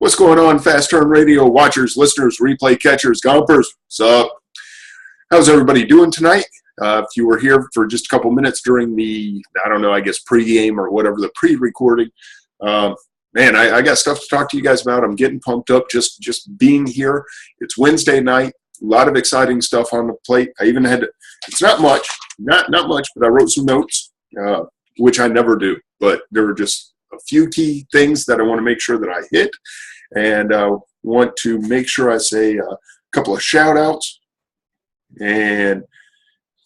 What's going on, Fast Turn Radio watchers, listeners, replay catchers, gompers? What's up? How's everybody doing tonight? If you were here for just a couple minutes during the, I don't know, I guess pregame or whatever, the pre-recording, man, I got stuff to talk to you guys about. I'm getting pumped up just being here. It's Wednesday night. A lot of exciting stuff on the plate. I even had to, it's not much, not much, but I wrote some notes, which I never do. But there were just a few key things that I want to make sure that I hit. And want to make sure I say a couple of shout-outs. And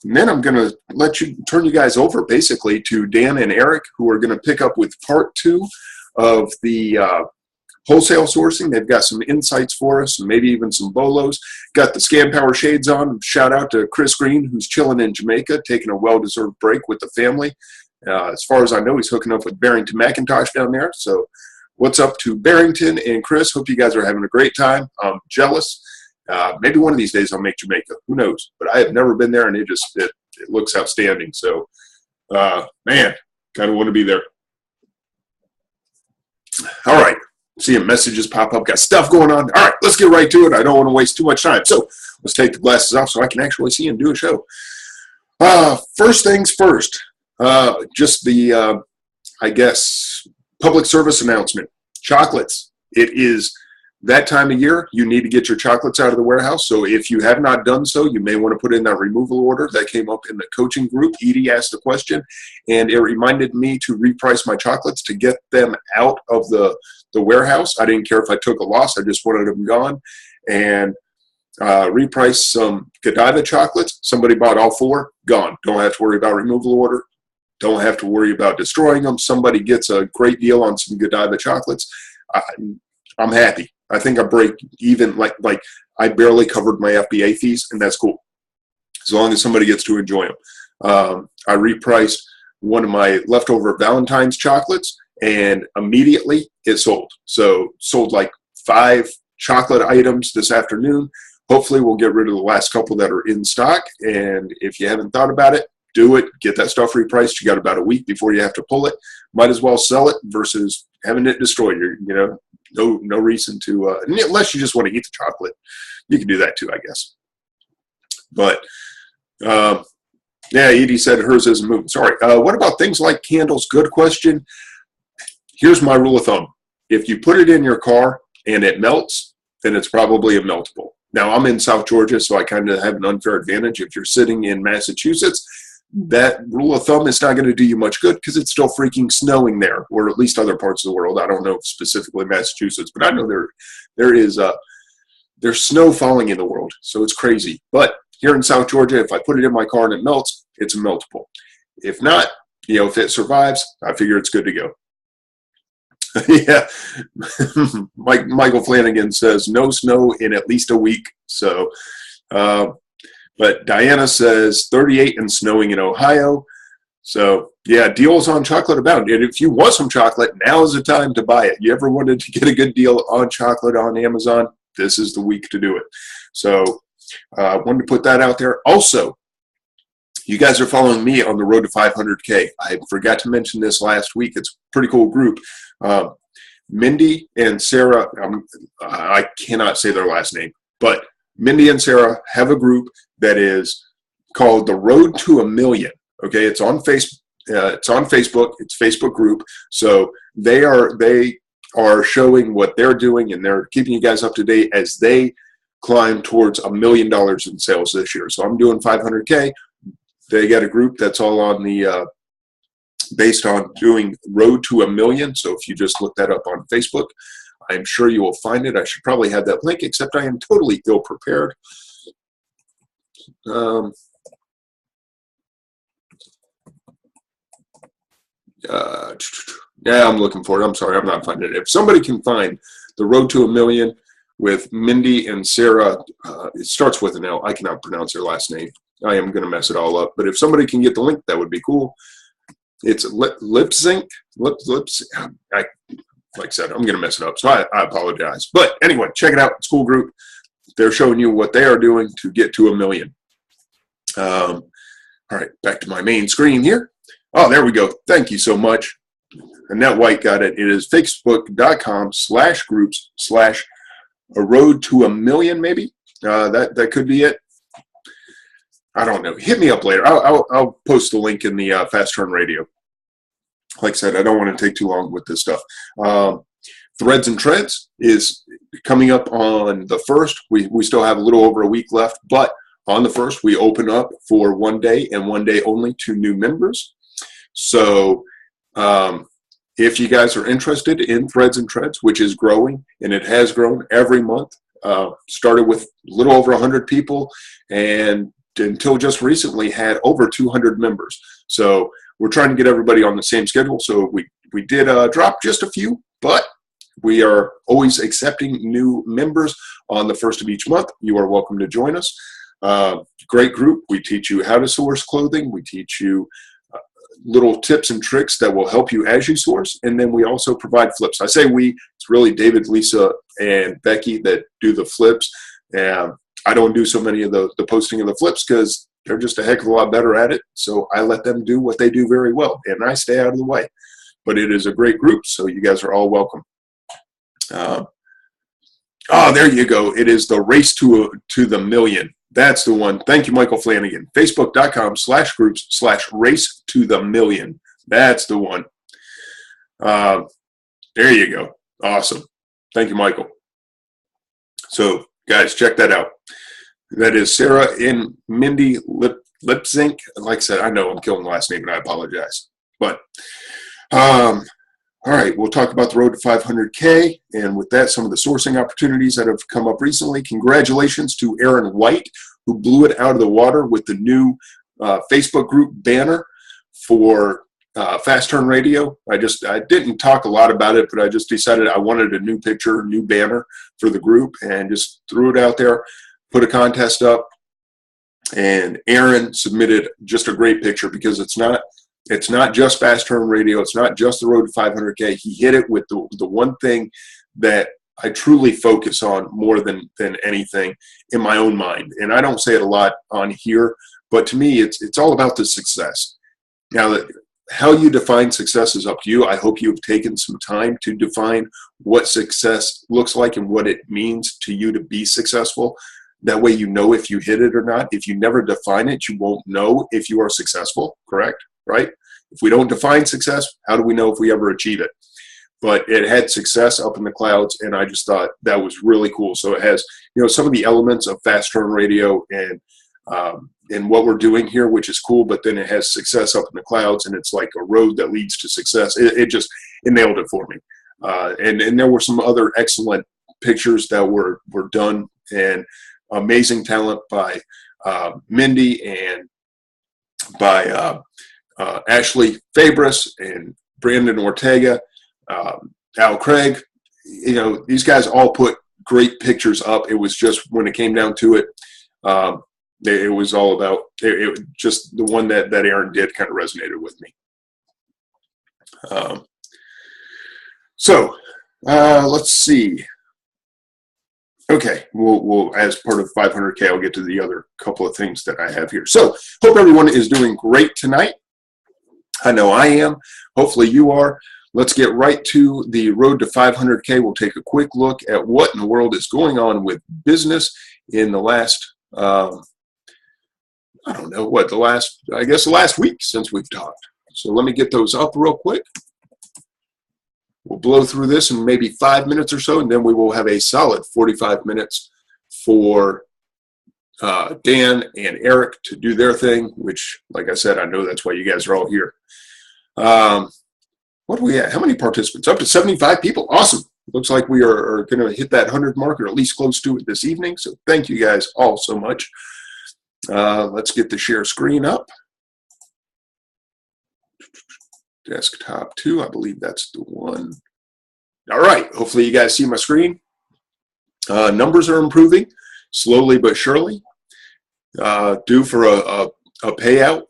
then I'm going to turn you guys over, basically, to Dan and Eric, who are going to pick up with part 2 of the wholesale sourcing. They've got some insights for us, and maybe even some bolos. Got the Scan Power shades on. Shout out to Chris Green, who's chilling in Jamaica, taking a well-deserved break with the family. As far as I know, he's hooking up with Barrington McIntosh down there. So what's up to Barrington and Chris? Hope you guys are having a great time. I'm jealous. Maybe one of these days I'll make Jamaica. Who knows? But I have never been there, and it looks outstanding. So, man, kind of want to be there. All right. Seeing messages pop up. Got stuff going on. All right, let's get right to it. I don't want to waste too much time. So let's take the glasses off so I can actually see and do a show. First things first. Just the, I guess, public service announcement. Chocolates. It is that time of year. You need to get your chocolates out of the warehouse. So if you have not done so, you may want to put in that removal order that came up in the coaching group. Edie asked the question, and it reminded me to reprice my chocolates to get them out of the warehouse. I didn't care if I took a loss. I just wanted them gone. And reprice some Godiva chocolates. Somebody bought all 4. Gone. Don't have to worry about removal order. Don't have to worry about destroying them. Somebody gets a great deal on some Godiva chocolates. I'm happy. I think I break even, like I barely covered my FBA fees, and that's cool. As long as somebody gets to enjoy them. I repriced one of my leftover Valentine's chocolates, and immediately it sold. So sold like 5 chocolate items this afternoon. Hopefully we'll get rid of the last couple that are in stock. And if you haven't thought about it, do it. Get that stuff repriced. You got about a week before you have to pull it. Might as well sell it versus having it destroyed. No reason to, unless you just want to eat the chocolate. You can do that too, I guess. But, yeah, Edie said hers isn't moving. Sorry. What about things like candles? Good question. Here's my rule of thumb. If you put it in your car and it melts, then it's probably a meltable. Now, I'm in South Georgia, so I kind of have an unfair advantage. If you're sitting in Massachusetts, that rule of thumb is not going to do you much good because it's still freaking snowing there, or at least other parts of the world. I don't know specifically Massachusetts, but I know there's snow falling in the world, so it's crazy. But here in South Georgia, if I put it in my car and it melts, it's a meltable. If not, if it survives, I figure it's good to go. Yeah, Michael Flanagan says no snow in at least a week. So, but Diana says 38 and snowing in Ohio. So, yeah, deals on chocolate abound. And if you want some chocolate, now is the time to buy it. You ever wanted to get a good deal on chocolate on Amazon? This is the week to do it. So, I wanted to put that out there. Also, you guys are following me on the road to 500K. I forgot to mention this last week. It's a pretty cool group. Mindy and Sarah, I cannot say their last name, but Mindy and Sarah have a group that is called the Road to a Million. Okay, it's on Facebook. It's a Facebook group. So they are showing what they're doing, and they're keeping you guys up to date as they climb towards $1 million in sales this year. So I'm doing 500K. They got a group that's all on the based on doing Road to a Million. So if you just look that up on Facebook, I'm sure you will find it. I should probably have that link, except I am totally ill prepared. Yeah, I'm looking for it. I'm sorry, I'm not finding it. If somebody can find the Road to a Million with Mindy and Sarah, it starts with an L. I cannot pronounce their last name. I am going to mess it all up. But if somebody can get the link, that would be cool. It's lip sync. Like I said, I'm going to mess it up, so I apologize. But anyway, check it out. It's a cool group. They're showing you what they are doing to get to $1 million. All right, back to my main screen here. Oh, there we go. Thank you so much. Annette White got it. It is facebook.com/groups/a road to 1,000,000, maybe. That could be it. I don't know. Hit me up later. I'll post the link in the Fast Turn Radio. Like I said, I don't want to take too long with this stuff. Threads and Treads is coming up on the 1st. We still have a little over a week left, but on the 1st, we open up for 1 day and 1 day only to new members. So if you guys are interested in Threads and Treads, which is growing, and it has grown every month, started with a little over 100 people, and until just recently had over 200 members. So we're trying to get everybody on the same schedule. So we did drop just a few, but we are always accepting new members on the 1st of each month. You are welcome to join us. Great group. We teach you how to source clothing. We teach you little tips and tricks that will help you as you source. And then we also provide flips. I say we, it's really David, Lisa, and Becky that do the flips. And I don't do so many of the posting of the flips because they're just a heck of a lot better at it. So I let them do what they do very well, and I stay out of the way. But it is a great group, so you guys are all welcome. There you go. It is the Race to the Million. That's the one. Thank you, Michael Flanagan. Facebook.com/groups/race to the million. That's the one. There you go. Awesome. Thank you, Michael. So, guys, check that out. That is Sarah and Mindy Lipzink. Like I said, I know I'm killing the last name, and I apologize. But, all right, we'll talk about the road to 500K, and with that, some of the sourcing opportunities that have come up recently. Congratulations to Aaron White, who blew it out of the water with the new Facebook group banner for Fast Turn Radio. I didn't talk a lot about it, but I just decided I wanted a new picture, new banner for the group, and just threw it out there, put a contest up, and Aaron submitted just a great picture because it's not just Fast Turn Radio. It's not just the road to 500K. He hit it with the one thing that I truly focus on more than anything in my own mind. And I don't say it a lot on here, but to me, it's all about the success. Now, how you define success is up to you. I hope you have taken some time to define what success looks like and what it means to you to be successful. That way you know if you hit it or not. If you never define it, you won't know if you are successful, correct? Right? If we don't define success, how do we know if we ever achieve it? But it had success up in the clouds, and I just thought that was really cool. So it has, some of the elements of Fast Turn Radio and what we're doing here, which is cool, but then it has success up in the clouds, and it's like a road that leads to success. It nailed it for me. And there were some other excellent pictures that were done, and amazing talent by Mindy and by Ashley Fabris and Brandon Ortega, Al Craig. These guys all put great pictures up. It was just when it came down to it, it was all about it. Just the one that Aaron did kind of resonated with me. Let's see. Okay, we'll as part of 500K, I'll get to the other couple of things that I have here. So, hope everyone is doing great tonight. I know I am. Hopefully you are. Let's get right to the road to 500K. We'll take a quick look at what in the world is going on with business in the last, the last week since we've talked. So let me get those up real quick. We'll blow through this in maybe 5 minutes or so, and then we will have a solid 45 minutes for Dan and Eric to do their thing, which, like I said, I know that's why you guys are all here. What do we have? How many participants? Up to 75 people. Awesome. Looks like we are going to hit that 100 mark, or at least close to it this evening. So thank you guys all so much. Let's get the share screen up. Desktop 2, I believe that's the one. All right, hopefully you guys see my screen. Numbers are improving, slowly but surely. Due for a payout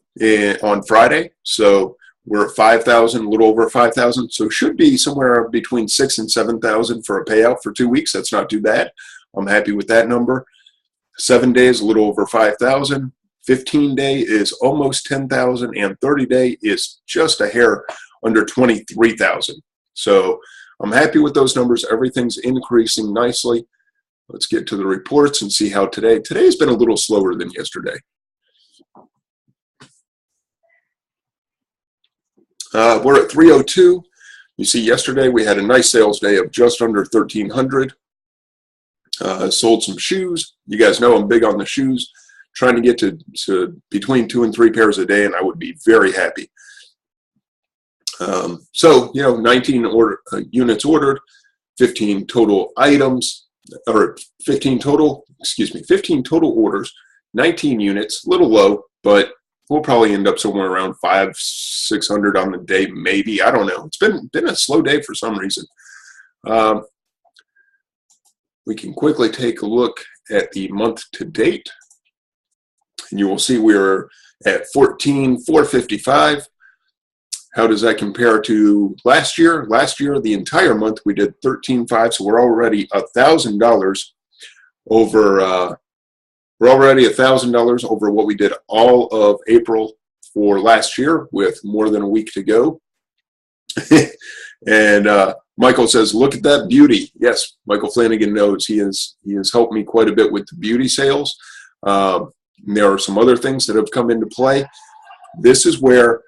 on Friday, so we're at 5,000, a little over 5,000, so should be somewhere between 6,000 and 7,000 for a payout for 2 weeks. That's not too bad. I'm happy with that number. 7 days, a little over 5,000. 15-day is almost 10,000, and 30-day is just a hair under 23,000. So I'm happy with those numbers. Everything's increasing nicely. Let's get to the reports and see how today's been a little slower than yesterday. We're at 302. You see, yesterday we had a nice sales day of just under 1,300. Sold some shoes. You guys know I'm big on the shoes. Trying to get to between 2 and 3 pairs a day, and I would be very happy. So, 19 units ordered, 15 total items, or 15 total orders, 19 units, a little low, but we'll probably end up somewhere around 500-600 on the day, maybe. I don't know. It's been a slow day for some reason. We can quickly take a look at the month to date, and you will see we're at 14,455. How does that compare to last year? Last year, the entire month, we did 13,500, so we're already $1,000 over. We're already $1,000 over what we did all of April for last year, with more than a week to go. And Michael says, "Look at that beauty." Yes, Michael Flanagan knows he has helped me quite a bit with the beauty sales. There are some other things that have come into play. This is where,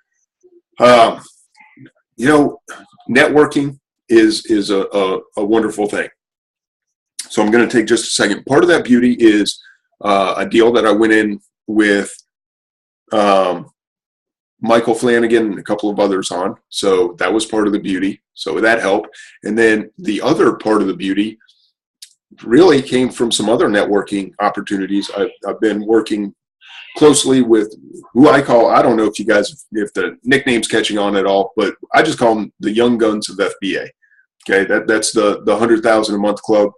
networking is a wonderful thing. So I'm going to take just a second. Part of that beauty is a deal that I went in with Michael Flanagan and a couple of others on. So that was part of the beauty. So that helped. And then the other part of the beauty really came from some other networking opportunities. I've been working closely with who I call, I don't know if the nickname's catching on at all, but I just call them the young guns of FBA. Okay, that's the 100,000 a month club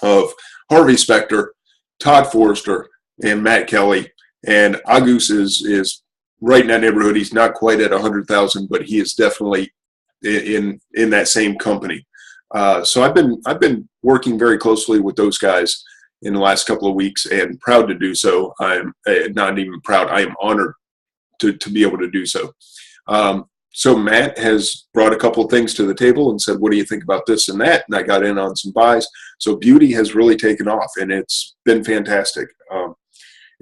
of Harvey Specter, Todd Forrester, and Matt Kelly. And Agus is right in that neighborhood. He's not quite at 100,000, but he is definitely in that same company. So I've been working very closely with those guys in the last couple of weeks, and proud to do so. I'm not even proud. I am honored to be able to do so. So Matt has brought a couple of things to the table and said, "What do you think about this and that?" And I got in on some buys. So beauty has really taken off, and it's been fantastic.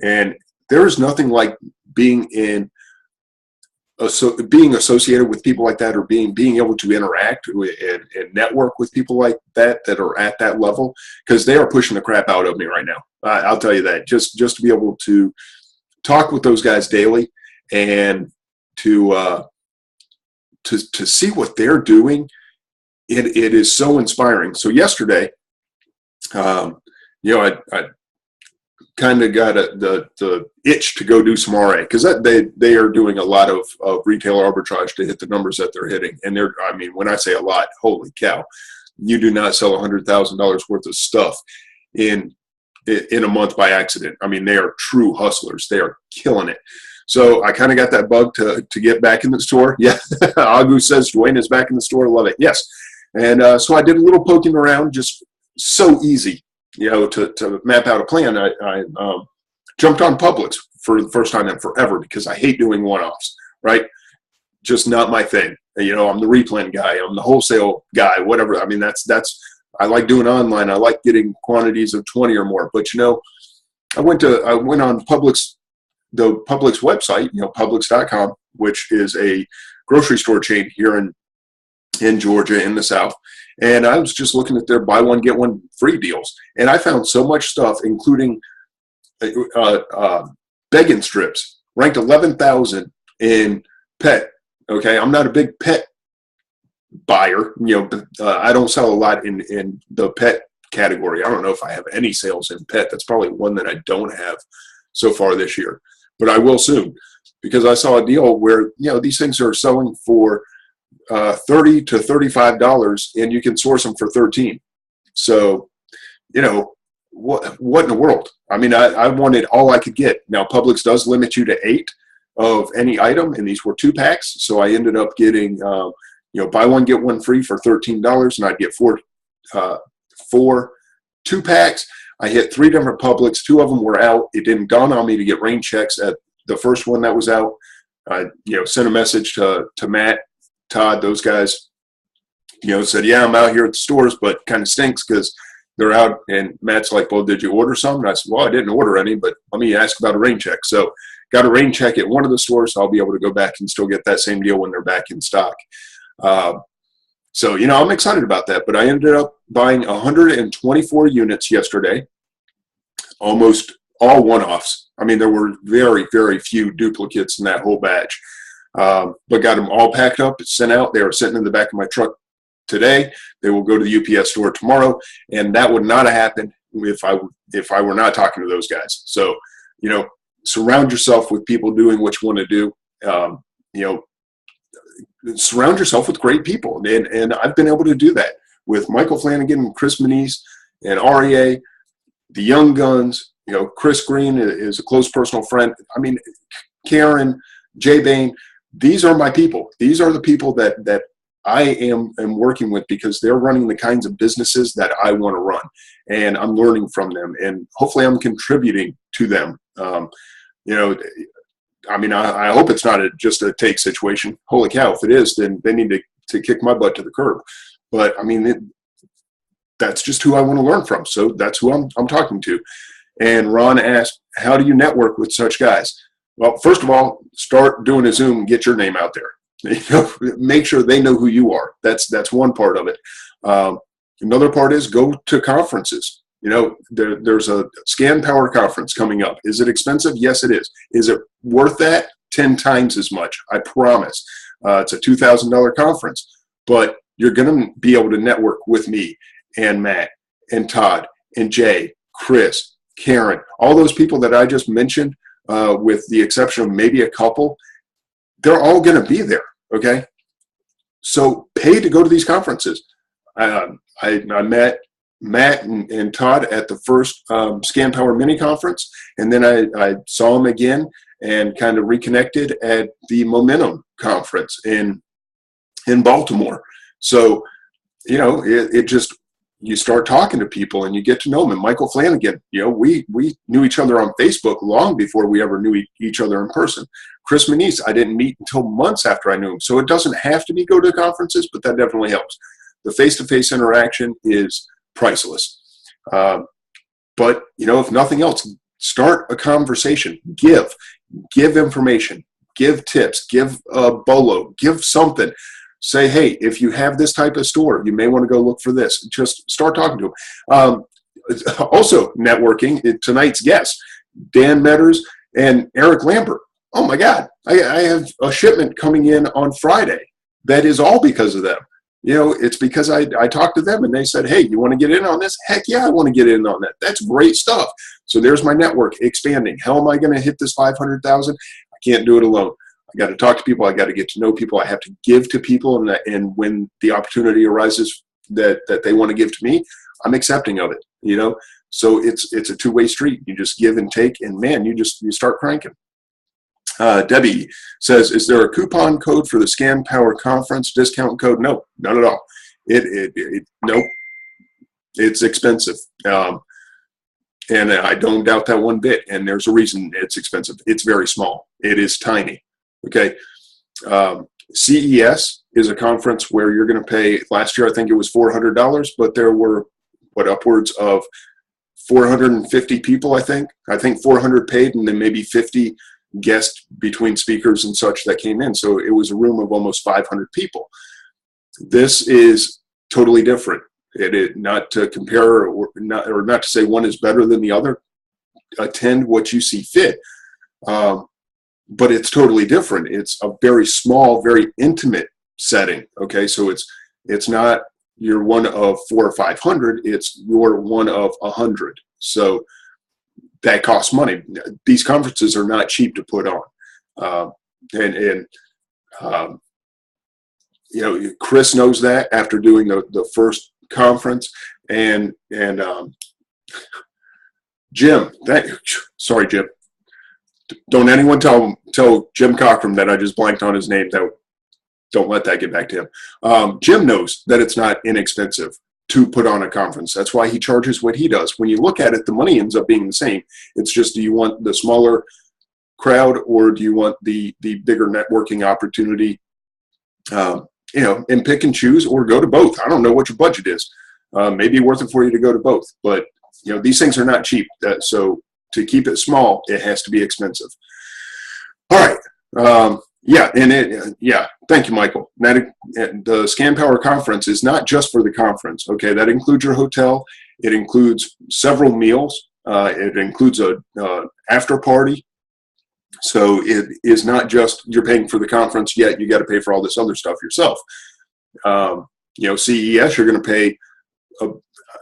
And there is nothing like being associated with people like that, or being able to interact with, and network with people like that are at that level, because they are pushing the crap out of me right now. I'll tell you that. Just to be able to talk with those guys daily, and to see what they're doing, it is so inspiring. So yesterday, I kind of got the itch to go do some RA, because they are doing a lot of retail arbitrage to hit the numbers that they're hitting. And when I say a lot, holy cow, you do not sell $100,000 worth of stuff in a month by accident. I mean, they are true hustlers. They are killing it. So I kind of got that bug to get back in the store. Yeah, Agus says Duane is back in the store. Love it. Yes. And so I did a little poking around, just so easy, to map out a plan. I jumped on Publix for the first time in forever, because I hate doing one-offs, right? Just not my thing. I'm the replan guy. I'm the wholesale guy, whatever. I mean, that's I like doing online. I like getting quantities of 20 or more. But, I went on Publix, the Publix website, Publix.com, which is a grocery store chain here in Georgia, in the South. And I was just looking at their buy one, get one free deals. And I found so much stuff, including begging strips, ranked 11,000 in pet. Okay, I'm not a big pet buyer. I don't sell a lot in the pet category. I don't know if I have any sales in pet. That's probably one that I don't have so far this year, but I will soon, because I saw a deal where these things are selling for $30 to $35, and you can source them for $13. So, what in the world? I mean, I wanted all I could get. Now, Publix does limit you to 8 of any item, and these were 2-packs. So I ended up getting, buy one, get one free for $13, and I'd get four 2-packs. I hit 3 different Publix. 2 of them were out. It didn't dawn on me to get rain checks at the first one that was out. I, sent a message to Matt Todd, those guys, said, yeah, I'm out here at the stores, but kind of stinks because they're out. And Matt's like, well, did you order some? And I said, well, I didn't order any, but let me ask about a rain check. So got a rain check at one of the stores. So I'll be able to go back and still get that same deal when they're back in stock. So, I'm excited about that. But I ended up buying 124 units yesterday, almost all one-offs. I mean, there were very, very few duplicates in that whole batch. But got them all packed up, sent out. They were sitting in the back of my truck today. They will go to the UPS store tomorrow, and that would not have happened if I were not talking to those guys. So, surround yourself with people doing what you want to do. Surround yourself with great people, and I've been able to do that with Michael Flanagan, Chris Manise, and REA, the Young Guns. Chris Green is a close personal friend. I mean, Karen, Jay Bain. These are my people. These are the people that I am working with because they're running the kinds of businesses that I want to run, and I'm learning from them, and hopefully I'm contributing to them. I hope it's not just a take situation. Holy cow, if it is, then they need to kick my butt to the curb. But that's just who I want to learn from. So that's who I'm talking to. And Ron asked, how do you network with such guys? Well, first of all, start doing a Zoom and get your name out there. Make sure they know who you are. That's one part of it. Another part is go to conferences. There's a Scan Power conference coming up. Is it expensive? Yes, it is. Is it worth that? 10 times as much, I promise. It's a $2,000 conference, but you're going to be able to network with me and Matt and Todd and Jay, Chris, Karen, all those people that I just mentioned, with the exception of maybe a couple. They're all going to be there, okay? So pay to go to these conferences. I met Matt and Todd at the first Scan Power mini conference, and then I saw them again and kind of reconnected at the Momentum conference in Baltimore. So, it just, you start talking to people and you get to know them. And Michael Flanagan, we knew each other on Facebook long before we ever knew each other in person. Chris Manise, I didn't meet until months after I knew him. So it doesn't have to be go to conferences, but that definitely helps. The face-to-face interaction is priceless. But, if nothing else, start a conversation. Give information. Give tips. Give a bolo. Give something. Say, hey, if you have this type of store, you may want to go look for this. Just start talking to them. Also, networking, tonight's guests, Dan Meadors and Eric Lambert. Oh, my God. I have a shipment coming in on Friday. That is all because of them. It's because I talked to them and they said, hey, you want to get in on this? Heck yeah, I want to get in on that. That's great stuff. So there's my network expanding. How am I going to hit this 500,000? I can't do it alone. I got to talk to people. I got to get to know people. I have to give to people. And when the opportunity arises that they want to give to me, I'm accepting of it, So it's a two-way street. You just give and take, and man, you start cranking. Debbie says, is there a coupon code for the Scan Power conference discount code? No, not at all. Nope. It's expensive. And I don't doubt that one bit. And there's a reason it's expensive. It's very small. It is tiny. Okay. CES is a conference where you're going to pay, last year I think it was $400, but there were upwards of 450 people, I think 400 paid, and then maybe 50 guests between speakers and such that came in. So it was a room of almost 500 people. This is totally different. It not to compare or not to say one is better than the other. Attend what you see fit. But it's totally different. It's a very small, very intimate setting. Okay, so it's not you're one of 400 or 500. It's you're one of 100. So that costs money. These conferences are not cheap to put on. Chris knows that after doing the first conference, and Jim. Sorry, Jim. Don't anyone tell Jim Cochran that I just blanked on his name. Don't let that get back to him. Jim knows that it's not inexpensive to put on a conference. That's why he charges what he does. When you look at it, the money ends up being the same. It's just, do you want the smaller crowd or do you want the bigger networking opportunity? and pick and choose or go to both. I don't know what your budget is. Maybe worth it for you to go to both, but these things are not cheap. So to keep it small, it has to be expensive. All right. Thank you, Michael. The Scan Power Conference is not just for the conference. Okay, that includes your hotel. It includes several meals. It includes a after party. So it is not just you're paying for the conference, yet you got to pay for all this other stuff yourself. CES, you're going to pay,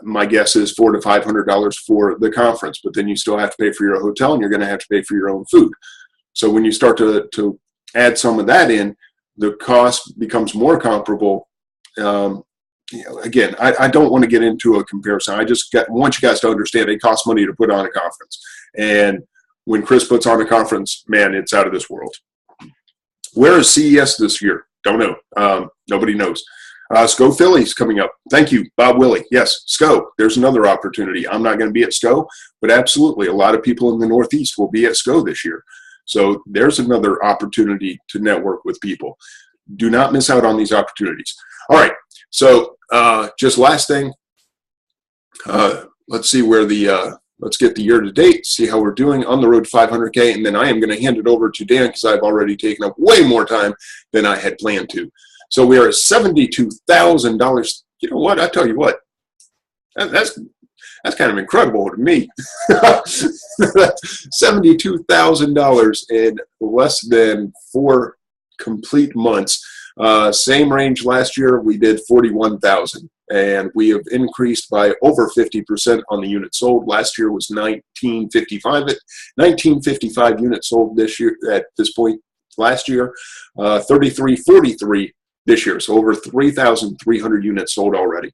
my guess is $400 to $500 for the conference, but then you still have to pay for your hotel and you're going to have to pay for your own food. So when you start to add some of that in, the cost becomes more comparable. Again, I don't want to get into a comparison. I just want you guys to understand it costs money to put on a conference. And when Chris puts on a conference, man, it's out of this world. Where is CES this year? Don't know. Nobody knows. SCO Philly's coming up. Thank you, Bob Willie. Yes, SCO. There's another opportunity. I'm not going to be at SCO, but absolutely, a lot of people in the Northeast will be at SCO this year. So there's another opportunity to network with people. Do not miss out on these opportunities. All right. So just last thing. Let's see where let's get the year to date, see how we're doing on the road to 500K, and then I am going to hand it over to Dan because I've already taken up way more time than I had planned to. So we are at $72,000. You know what? I tell you what, that's kind of incredible to me. $72,000 in less than 4 complete months. Same range last year, we did 41,000, and we have increased by over 50% on the units sold. Last year was 1955 units sold this year at this point. Last year, 3343 this year, so over 3,300 units sold already.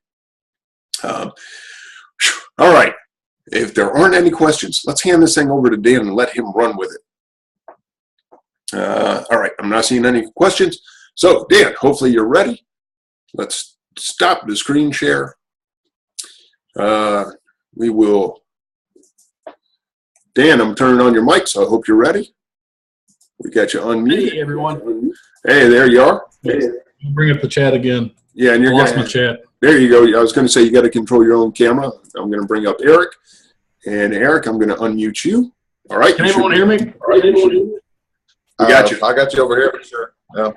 All right, if there aren't any questions, let's hand this thing over to Dan and let him run with it. All right, I'm not seeing any questions. So, Dan, hopefully you're ready. Let's stop the screen share. We will. Dan, I'm turning on your mic, so I hope you're ready. We got you unmuted. Hey, everyone. Hey, there you are. Hey. Bring up the chat again. Yeah, and you're lost my chat. There you go. I was going to say you got to control your own camera. I'm going to bring up Eric. And Eric, I'm going to unmute you. All right. Can everyone hear me? All right. We got you. I got you over here for sure. Yeah.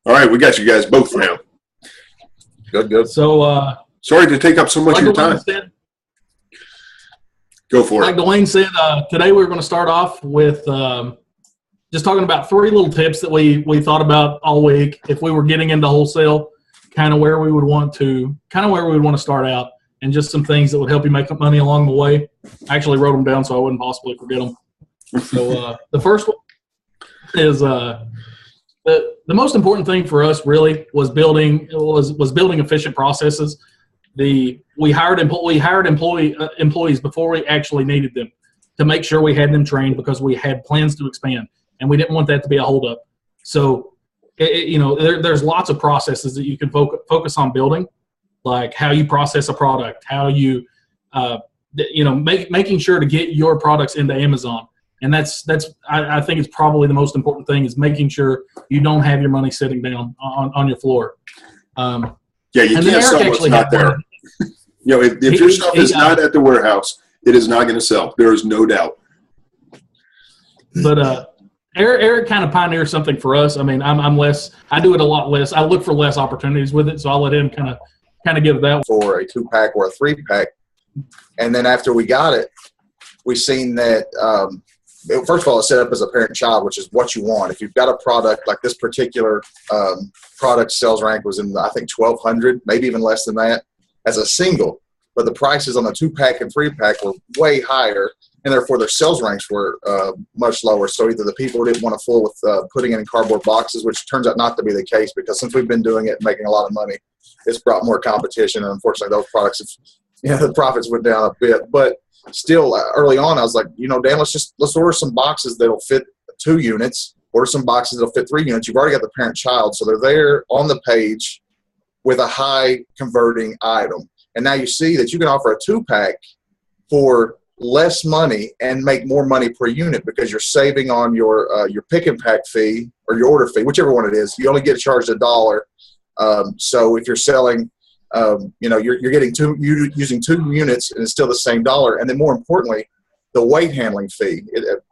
All right, we got you guys both now. Good. So, sorry to take up so much of your time. Go for it. Like Duane said, today we're going to start off with just talking about 3 little tips that we thought about all week. If we were getting into wholesale, kind of where we would want to start out, and just some things that would help you make money along the way. I actually wrote them down so I wouldn't possibly forget them. So the first one is the most important thing for us really was building efficient processes. We hired employees before we actually needed them to make sure we had them trained because we had plans to expand, and we didn't want that to be a holdup. So, there's lots of processes that you can focus on building, like how you process a product, how you, making sure to get your products into Amazon. And that's I think it's probably the most important thing is making sure you don't have your money sitting down on your floor. Yeah, you can't sell what's not there. If your stuff is not at the warehouse, it is not going to sell. There is no doubt. But Eric kind of pioneered something for us. I mean, I do it a lot less. I look for less opportunities with it, so I'll let him kind of give it that. For a 2-pack or a 3-pack, and then after we got it, we seen that. First of all, it's set up as a parent-child, which is what you want. If you've got a product like this particular product, sales rank was in, I think, 1,200, maybe even less than that, as a single. But the prices on the 2-pack and 3-pack were way higher, and therefore their sales ranks were much lower. So either the people didn't want to fool with putting it in cardboard boxes, which turns out not to be the case because since we've been doing it and making a lot of money, it's brought more competition. And unfortunately, those products, the profits went down a bit. But still, early on, I was like, Dan, let's order some boxes that'll fit 2 units, order some boxes that'll fit 3 units. You've already got the parent-child, so they're there on the page with a high converting item. And now you see that you can offer a 2-pack for less money and make more money per unit because you're saving on your pick and pack fee or your order fee, whichever one it is. You only get charged $1 So if you're selling, you're getting using 2 units and it's still the same dollar. And then more importantly, the weight handling fee.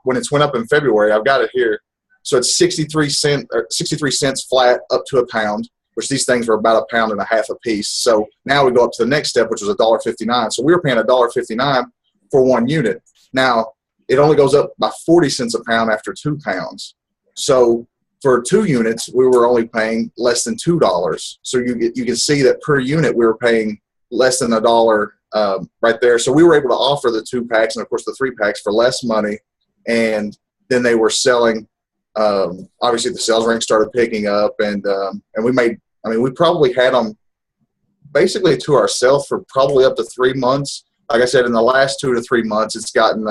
When it's went up in February, I've got it here. So it's 63 cents flat up to a pound, which these things were about £1.50 a piece. So now we go up to the next step, which was $1.59. So we were paying $1.59 for 1 unit. Now it only goes up by 40 cents a pound after 2 pounds. So for 2 units, we were only paying less than $2. So you can see that per unit we were paying less than $1 right there. So we were able to offer the 2 packs and of course the 3 packs for less money, and then they were selling. Obviously, the sales rank started picking up, and we probably had them basically to ourselves for probably up to 3 months. Like I said, in the last 2 to 3 months, it's gotten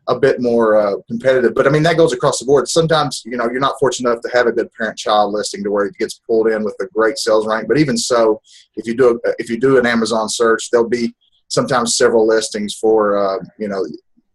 a bit more competitive. But I mean, that goes across the board. Sometimes, you're not fortunate enough to have a good parent-child listing to where it gets pulled in with a great sales rank. But even so, if you do an Amazon search, there'll be sometimes several listings for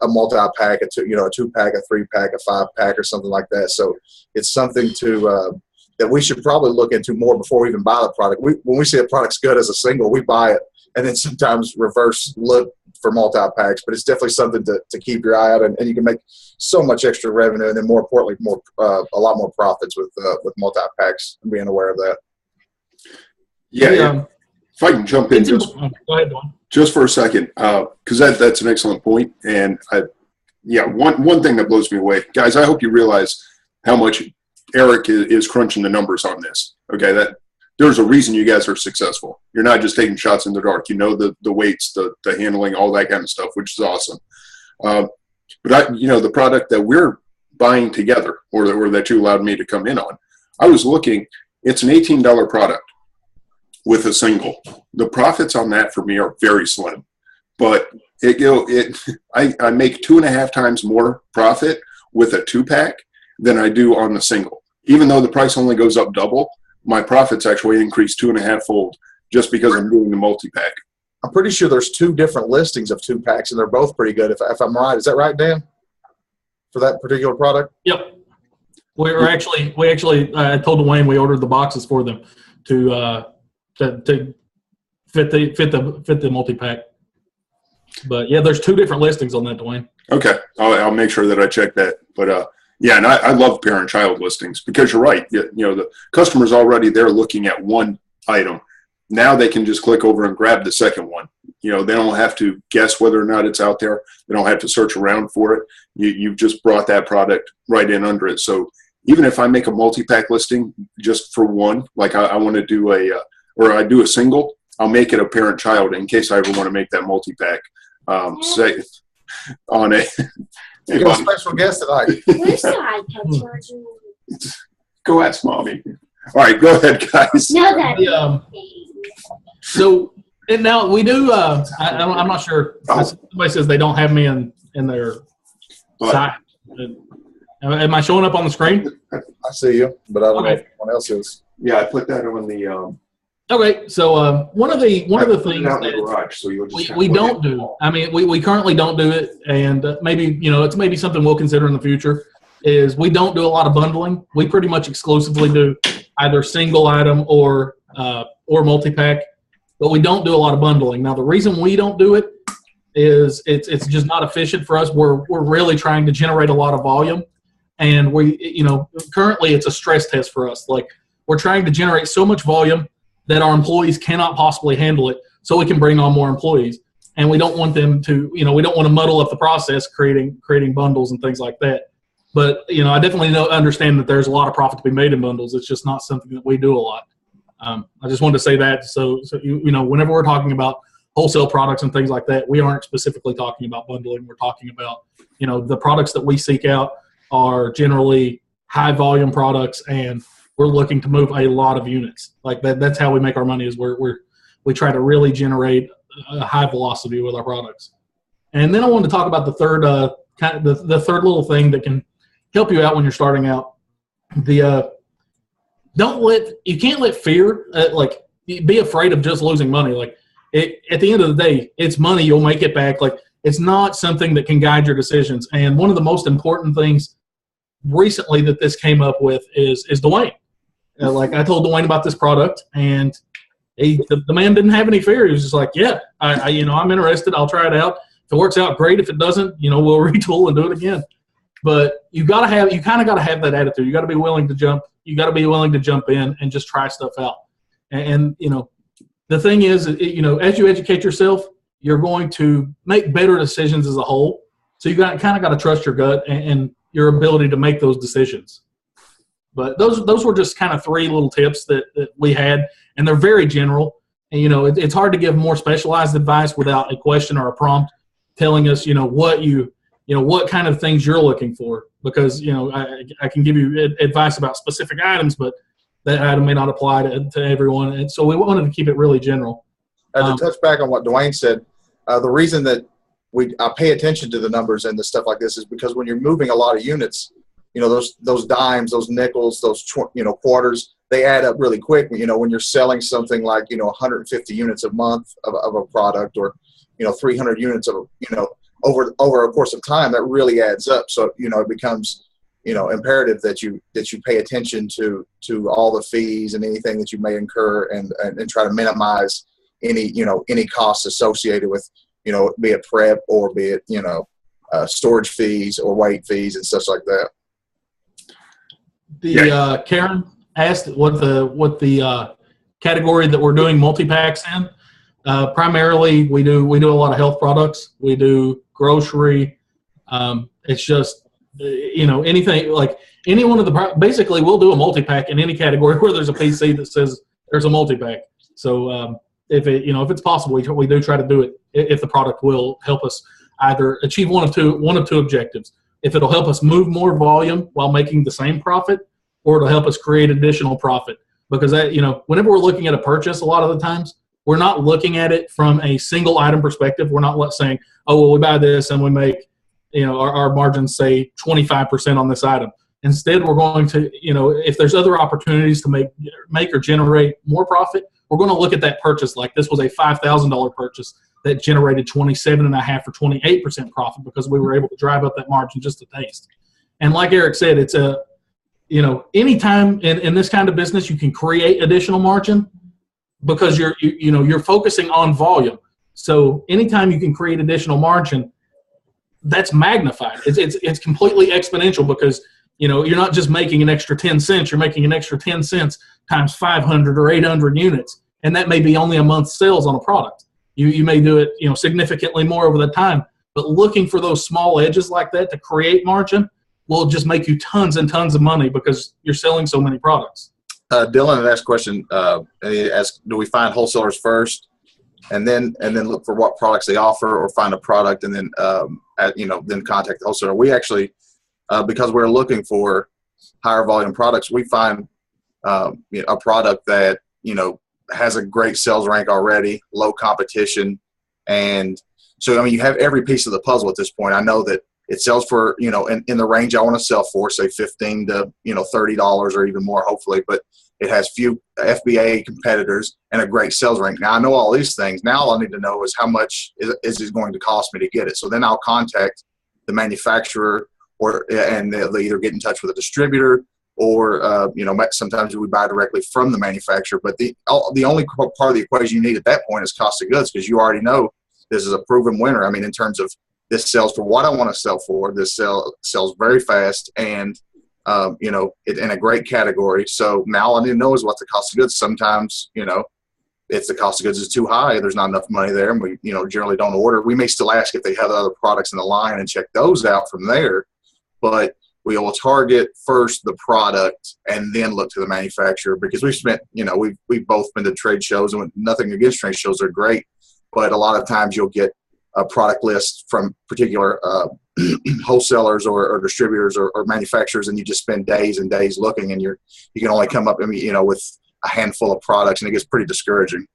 a multi-pack, a 2-pack, a 3-pack, a 5-pack, or something like that. So it's something that we should probably look into more before we even buy the product. When we see a product's good as a single, we buy it, and then sometimes reverse look for multi-packs. But it's definitely something to keep your eye out, and you can make so much extra revenue, and then more importantly, a lot more profits with multi-packs, and being aware of that. Yeah. If I can jump in just go ahead, Duane. Just for a second, because that's an excellent point. And one thing that blows me away, guys, I hope you realize how much Eric is crunching the numbers on this. Okay, that there's a reason you guys are successful. You're not just taking shots in the dark. The weights, the handling, all that kind of stuff, which is awesome. But the product that we're buying together, or that you allowed me to come in on, I was looking. It's an $18 product with a single. The profits on that for me are very slim, but I make 2.5 times more profit with a 2-pack than I do on the single. Even though the price only goes up double, my profits actually increase 2.5-fold just because I'm doing the multi-pack. I'm pretty sure there's 2 different listings of 2-packs, and they're both pretty good. If I'm right, is that right, Dan? For that particular product? Yep. We actually told Duane we ordered the boxes for them to fit the multi-pack. But yeah, there's 2 different listings on that, Duane. Okay, I'll make sure that I check that. But and I love parent-child listings because you're right. The customer's already there looking at one item. Now they can just click over and grab the second one. They don't have to guess whether or not it's out there. They don't have to search around for it. You've just brought that product right in under it. So even if I make a multi-pack listing just for one, like I want to do or I do a single, I'll make it a parent-child in case I ever want to make that multi-pack. Say on a. You got a special guest tonight. Where's the iPad charger? Go ask Mommy. All right, go ahead, guys. No, that. So and now we do. I'm not sure. Somebody says they don't have me in their site. Am I showing up on the screen? I see you, but I don't know if anyone else is. Yeah, I put that on the. Okay, so one of the things that we don't do. I mean, we currently don't do it, and maybe it's maybe something we'll consider in the future. Is we don't do a lot of bundling. We pretty much exclusively do either single item or multi-pack, but we don't do a lot of bundling. Now, the reason we don't do it is it's just not efficient for us. We're really trying to generate a lot of volume, and currently it's a stress test for us. Like, we're trying to generate so much volume that our employees cannot possibly handle it, so we can bring on more employees. And we don't want them to, we don't want to muddle up the process creating bundles and things like that. But, I definitely understand that there's a lot of profit to be made in bundles. It's just not something that we do a lot. I just wanted to say that. So whenever we're talking about wholesale products and things like that, we aren't specifically talking about bundling. We're talking about, the products that we seek out are generally high volume products, and we're looking to move a lot of units. Like that's how we make our money, is we try to really generate a high velocity with our products. And then I wanted to talk about the third the third little thing that can help you out when you're starting out. You can't let fear be afraid of just losing money. Like at the end of the day, it's money. You'll make it back. Like, it's not something that can guide your decisions. And one of the most important things recently that this came up with is Duane. Like I told Duane about this product, and the man didn't have any fear. He was just like, yeah, I'm interested. I'll try it out. If it works out, great. If it doesn't, we'll retool and do it again. But you kind of got to have that attitude. You got to be willing to jump. You got to be willing to jump in and just try stuff out. And the thing is, as you educate yourself, you're going to make better decisions as a whole. So you kind of got to trust your gut and your ability to make those decisions. But those were just kind of 3 little tips that we had, and they're very general. And it's hard to give more specialized advice without a question or a prompt telling us what kind of things you're looking for, because I can give you advice about specific items, but that item may not apply to everyone. And so we wanted to keep it really general. To touch back on what Duane said, the reason that I pay attention to the numbers and the stuff like this is because when you're moving a lot of units, those dimes, those nickels, those quarters, they add up really quick. When you're selling something like 150 units a month of a product, or 300 units of over a course of time, that really adds up. So it becomes imperative that you pay attention to all the fees and anything that you may incur, and try to minimize any costs associated with be it prep or be it storage fees or weight fees and stuff like that. Karen asked what the category that we're doing multi-packs in. Primarily, we do a lot of health products. We do grocery. It's just anything like any one of the basically we'll do a multi-pack in any category where there's a PC that says there's a multi-pack. So if it's possible, we do try to do it if the product will help us either achieve one of two objectives. If it'll help us move more volume while making the same profit, or it'll help us create additional profit. Because whenever we're looking at a purchase, a lot of the times we're not looking at it from a single item perspective. We're not saying, oh, well, we buy this and we make our margins say 25% on this item. Instead, we're going to if there's other opportunities to make or generate more profit, we're going to look at that purchase like this was a $5,000 purchase that generated 27.5% or 28% profit because we were able to drive up that margin just a taste. And like Eric said, it's anytime in this kind of business you can create additional margin because you're focusing on volume. So anytime you can create additional margin, that's magnified. It's completely exponential because you're not just making an extra 10 cents. You're making an extra 10 cents times 500 or 800 units, and that may be only a month's sales on a product. You may do it significantly more over the time, but looking for those small edges like that to create margin will just make you tons and tons of money because you're selling so many products. Dylan had asked a question. He asked, do we find wholesalers first and then look for what products they offer, or find a product and then then contact the wholesaler? We actually, because we're looking for higher volume products, we find a product that has a great sales rank already, low competition, and so you have every piece of the puzzle at this point. I know that it sells for in the range I want to sell for, say $15 to $30 or even more, hopefully, but it has few FBA competitors and a great sales rank. Now I know all these things. Now all I need to know is how much is it going to cost me to get it. So then I'll contact the manufacturer, and they'll either get in touch with a distributor, or sometimes we buy directly from the manufacturer. But the only part of the equation you need at that point is cost of goods, because you already know this is a proven winner. I mean, in terms of this sells for what I want to sell for. This sells very fast, and it in a great category. So now all I need to know is what the cost of goods. Sometimes if the cost of goods is too high, there's not enough money there, and we generally don't order. We may still ask if they have other products in the line and check those out from there, but we will target first the product and then look to the manufacturer, because we've spent, we've both been to trade shows, and nothing against trade shows, they're great, but a lot of times you'll get a product list from particular wholesalers or distributors or manufacturers, and you just spend days and days looking, and you can only come up with a handful of products, and it gets pretty discouraging.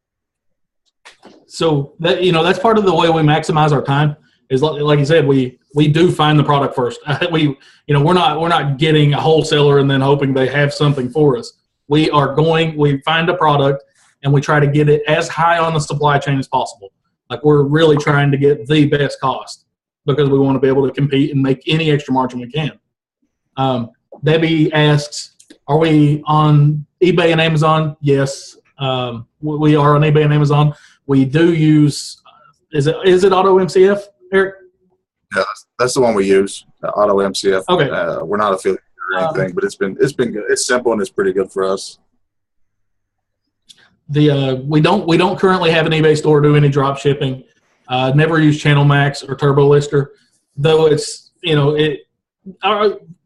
So that that's part of the way we maximize our time. Is like you said, we do find the product first. We're not getting a wholesaler and then hoping they have something for us. We find a product and we try to get it as high on the supply chain as possible. Like, we're really trying to get the best cost because we want to be able to compete and make any extra margin we can. Debbie asks, are we on eBay and Amazon, yes. We are on eBay and Amazon. We do use, is it Auto MCF, Eric? Yeah, that's the one we use, Auto MCF. Okay. We're not affiliated or anything, but it's been good. It's simple and it's pretty good for us. We don't currently have an eBay store, do any drop shipping. Never use Channel Max or Turbo Lister, though it's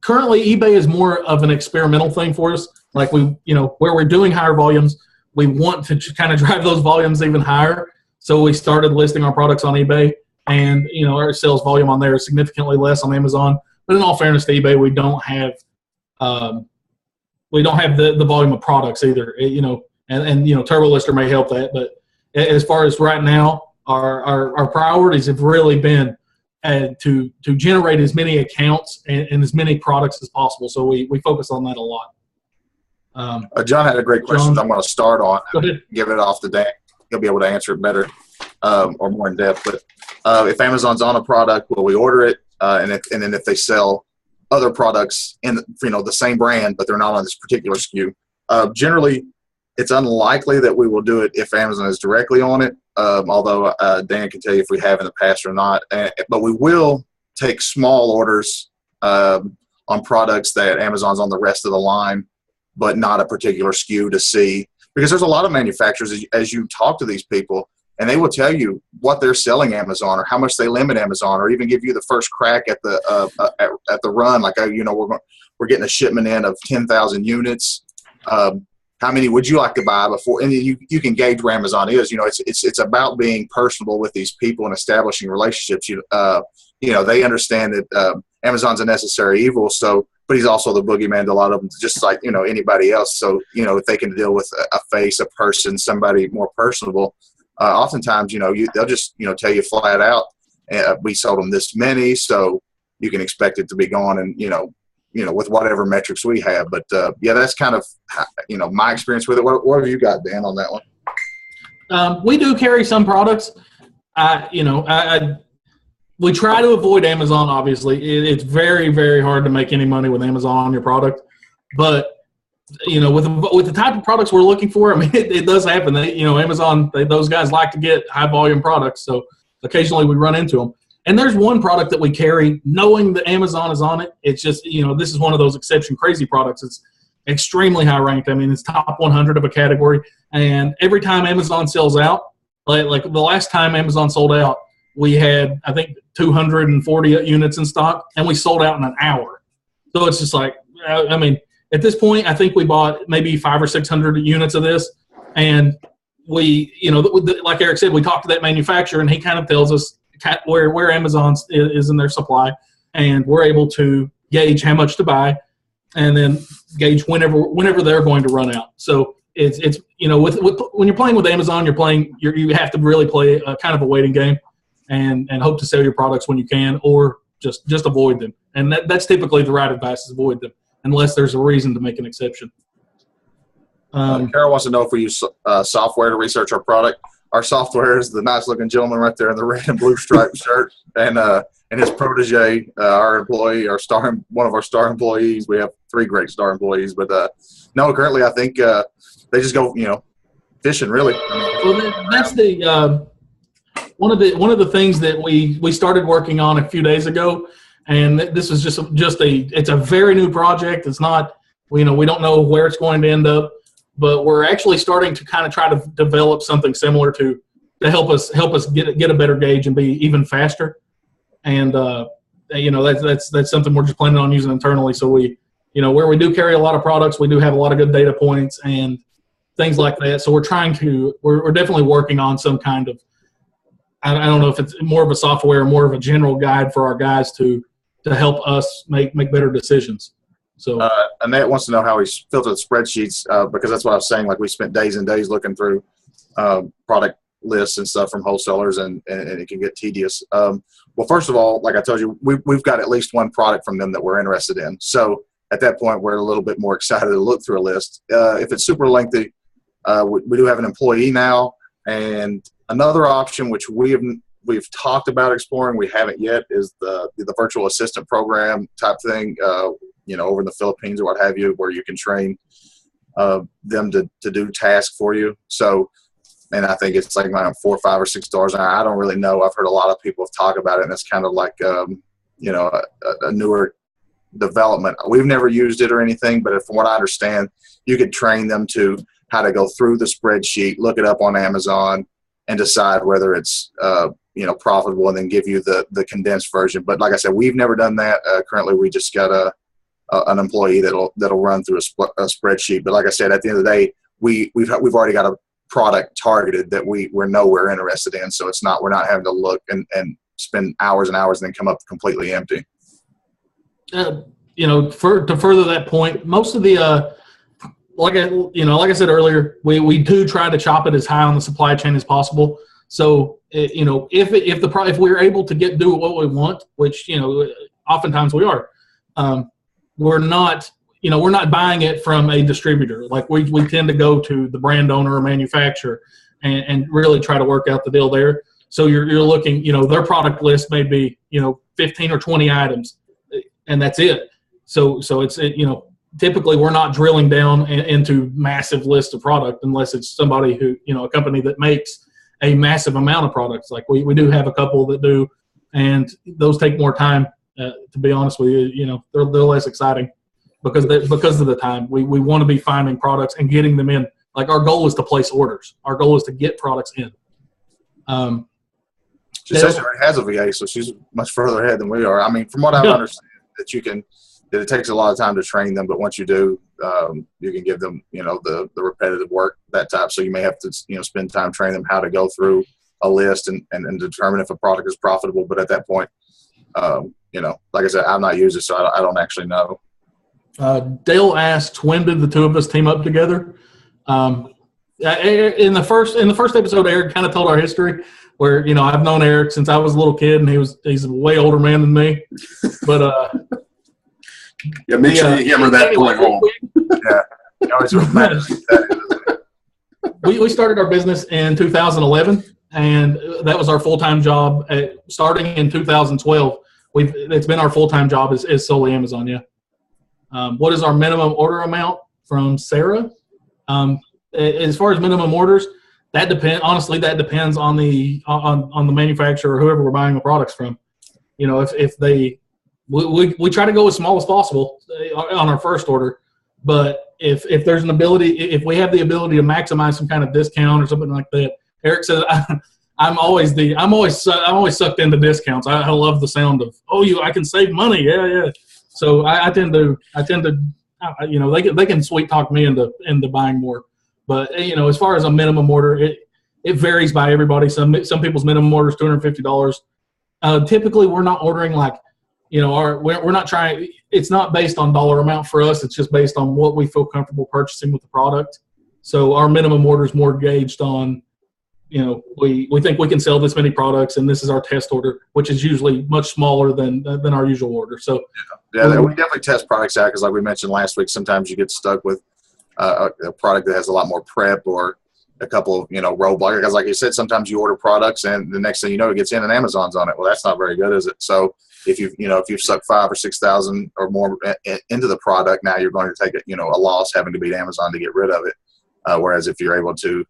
currently eBay is more of an experimental thing for us. Like where we're doing higher volumes, we want to kind of drive those volumes even higher. So we started listing our products on eBay, and our sales volume on there is significantly less on Amazon. But in all fairness to eBay, we don't have the volume of products either. And Turbo Lister may help that, but as far as right now, our priorities have really been to generate as many accounts and as many products as possible. So we focus on that a lot. John had a great question. John, I'm going to start on. Go ahead. Give it off to Dan. He'll be able to answer it better or more in depth. But if Amazon's on a product, will we order it? And then if they sell other products in the same brand, but they're not on this particular SKU, generally it's unlikely that we will do it if Amazon is directly on it. Although Dan can tell you if we have in the past or not. But we will take small orders on products that Amazon's on the rest of the line, but not a particular SKU to see. Because there's a lot of manufacturers, as you talk to these people, and they will tell you what they're selling Amazon or how much they limit Amazon, or even give you the first crack at the run. Like, we're getting a shipment in of 10,000 units. How many would you like to buy before? And you can gauge where Amazon is. It's about being personable with these people and establishing relationships. They understand that Amazon's a necessary evil. So, but he's also the boogeyman to a lot of them, just like anybody else. So if they can deal with a face, a person, somebody more personable, oftentimes they'll just tell you flat out, we sold them this many, so you can expect it to be gone, and with whatever metrics we have. But that's kind of my experience with it. What have you got, Dan, on that one? We do carry some products. We try to avoid Amazon. Obviously, it's very, very hard to make any money with Amazon on your product. But with the type of products we're looking for, I mean, it does happen. Amazon, those guys like to get high volume products, so occasionally we run into them. And there's one product that we carry, knowing that Amazon is on it. It's just, this is one of those exception crazy products. It's extremely high ranked. I mean, it's top 100 of a category. And every time Amazon sells out, like the last time Amazon sold out, we had, I think, 240 units in stock, and we sold out in an hour. So it's just like, I mean, at this point, I think we bought maybe 500 or 600 units of this. And we, like Eric said, we talked to that manufacturer, and he kind of tells us where Amazon is in their supply, and we're able to gauge how much to buy, and then gauge whenever they're going to run out. So it's when you're playing with Amazon, you have to really play a kind of a waiting game, and hope to sell your products when you can, or just avoid them. And that's typically the right advice, is avoid them unless there's a reason to make an exception. Carol wants to know if we use software to research our product. Our software is the nice-looking gentleman right there in the red and blue striped shirt, and his protege, our employee, one of our star employees. We have 3 great star employees, but no, currently I think they just go, fishing really. Well, that's the one of the things that we started working on a few days ago, and this is it's a very new project. It's not, we don't know where it's going to end up. But we're actually starting to kind of try to develop something similar to help us get a better gauge and be even faster. And that's something we're just planning on using internally. So we, where we do carry a lot of products, we do have a lot of good data points and things like that. So we're definitely working on some kind of, I don't know if it's more of a software or more of a general guide for our guys to help us make better decisions. So Annette wants to know how we filter the spreadsheets, because that's what I was saying. Like, we spent days and days looking through product lists and stuff from wholesalers, and it can get tedious. Well, first of all, like I told you, we've got at least one product from them that we're interested in. So at that point, we're a little bit more excited to look through a list. If it's super lengthy, we do have an employee now, and another option which we've talked about exploring, we haven't yet, is the virtual assistant program type thing. Over in the Philippines or what have you, where you can train them to do tasks for you. So, and I think it's like around $4 or $5 or $6 an hour. I don't really know. I've heard a lot of people talk about it, and it's kind of like, you know, a newer development. We've never used it or anything, but from what I understand, you could train them to how to go through the spreadsheet, look it up on Amazon, and decide whether it's you know, profitable, and then give you the condensed version. But like I said, we've never done that. Currently, we just got an employee that'll run through a spreadsheet. But like I said, at the end of the day, we've already got a product targeted that we know we're interested in. So we're not having to look and spend hours and hours and then come up completely empty. You know, to further that point, most of the like I said earlier, we do try to chop it as high on the supply chain as possible. So you know, if we're able to do what we want, which, you know, oftentimes we are, we're not buying it from a distributor. Like we tend to go to the brand owner or manufacturer and really try to work out the deal there. So you're looking, you know, their product list may be, you know, 15 or 20 items, and that's it. So it's, you know, typically we're not drilling down into massive lists of product unless it's somebody who, you know, a company that makes a massive amount of products. Like we do have a couple that do, and those take more time. To be honest with you, you know, they're less exciting because of the time. We want to be finding products and getting them in. Like our goal is to place orders. Our goal is to get products in. She says she already has a VA, so she's much further ahead than we are. I mean, from what I understand, that it takes a lot of time to train them, but once you do, you can give them, you know, the repetitive work, that type. So you may have to, you know, spend time training them how to go through a list and determine if a product is profitable. But at that point, you know, like I said, I've not used it, so I don't actually know. Dale asked, when did the two of us team up together? In the first episode, Eric kind of told our history, where, you know, I've known Eric since I was a little kid, and he's a way older man than me. But yeah, make sure you hammer that point home. Yeah, we started our business in 2011, and that was our full-time job. Starting in 2012, it's been our full-time job is solely Amazon. Yeah. What is our minimum order amount? From Sarah. As far as minimum orders, that depends on the manufacturer or whoever we're buying the products from. You know, if we try to go as small as possible on our first order, but if there's an ability, if we have the ability to maximize some kind of discount or something like that, Eric says I'm always sucked into discounts. I love the sound of, I can save money. Yeah. So I tend to you know, they can sweet talk me into buying more. But, you know, as far as a minimum order, it varies by everybody. Some people's minimum order is $250. Typically, we're not ordering like, you know, we're not trying. It's not based on dollar amount for us. It's just based on what we feel comfortable purchasing with the product. So our minimum order is more gauged on, you know, we think we can sell this many products, and this is our test order, which is usually much smaller than our usual order. So yeah, we definitely test products out because, like we mentioned last week, sometimes you get stuck with a product that has a lot more prep or a couple of, you know, roadblocks. Because like you said, sometimes you order products and the next thing you know, it gets in and Amazon's on it. Well, that's not very good, is it? So if you've sucked 5,000 or 6,000 or more into the product, now you're going to take a loss having to beat Amazon to get rid of it. Whereas if you're able to,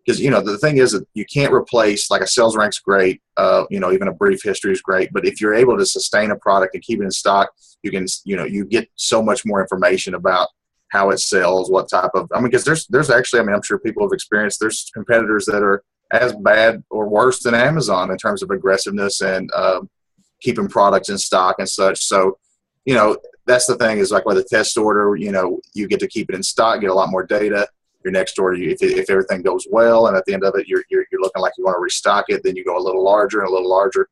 because, you know, the thing is that you can't replace, like, a sales rank's great, you know, even a brief history is great, but if you're able to sustain a product and keep it in stock, you can, you know, you get so much more information about how it sells, what type of, because there's actually, I'm sure people have experienced, there's competitors that are as bad or worse than Amazon in terms of aggressiveness and keeping products in stock and such. So, you know, that's the thing is, like, with a test order, you know, you get to keep it in stock, get a lot more data. Your next order, if everything goes well, and at the end of it, you're looking like you want to restock it, then you go a little larger and a little larger.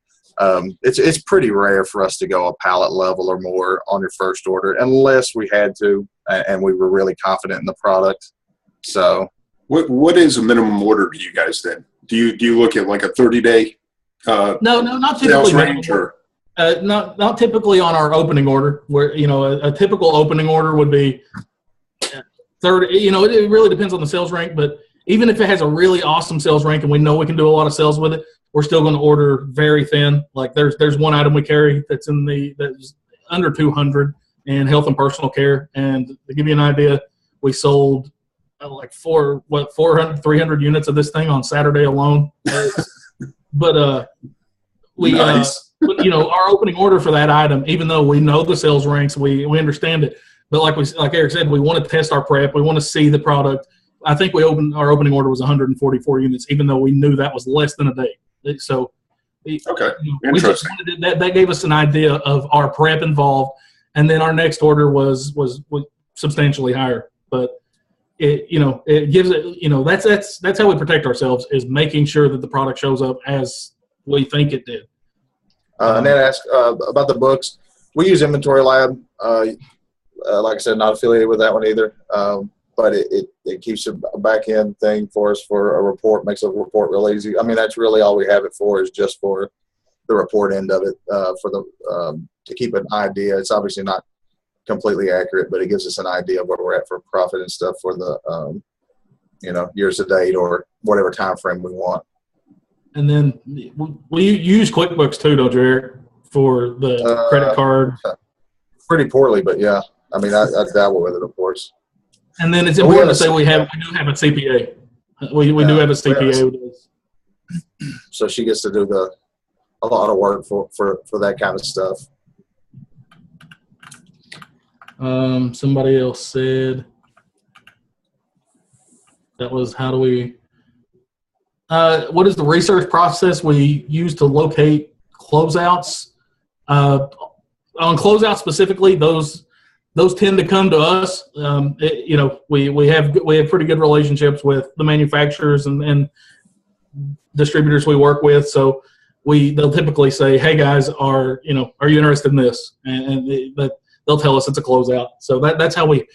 It's pretty rare for us to go a pallet level or more on your first order, unless we had to and we were really confident in the product. So, what is a minimum order to you guys then? Do you look at like a 30-day? No, not typically. Sales range, or not typically on our opening order. Where, you know, a typical opening order would be 30. You know, it really depends on the sales rank, but even if it has a really awesome sales rank and we know we can do a lot of sales with it, we're still going to order very thin. Like there's one item we carry that's under 200 in health and personal care. And to give you an idea, we sold like 400 units of this thing on Saturday alone. But Nice. but, our opening order for that item, even though we know the sales ranks, we understand it. But like Eric said, we want to test our prep. We want to see the product. I think our opening order was 144 units, even though we knew that was less than a day. So, Okay, we just interesting. that gave us an idea of our prep involved, and then our next order was substantially higher. But it gives it. That's how we protect ourselves, is making sure that the product shows up as we think it did. Ned asked about the books. We use Inventory Lab. Like I said, not affiliated with that one either. But it keeps a back end thing for us for a report, makes a report real easy. I mean, that's really all we have it for, is just for the report end of it, to keep an idea. It's obviously not completely accurate, but it gives us an idea of where we're at for profit and stuff for the years to date or whatever time frame we want. And then we use QuickBooks too, don't you, Eric, for the credit card? Pretty poorly, but yeah. I mean, I dabble with it, of course. And then it's important to say we do have a CPA. We do have a CPA with us. So she gets to do a lot of work for that kind of stuff. Somebody else said that was, how do we what is the research process we use to locate closeouts? On closeouts specifically, those tend to come to us. We have pretty good relationships with the manufacturers and distributors we work with. So they'll typically say, "Hey guys, are you interested in this?" And they'll tell us it's a closeout. So that's how we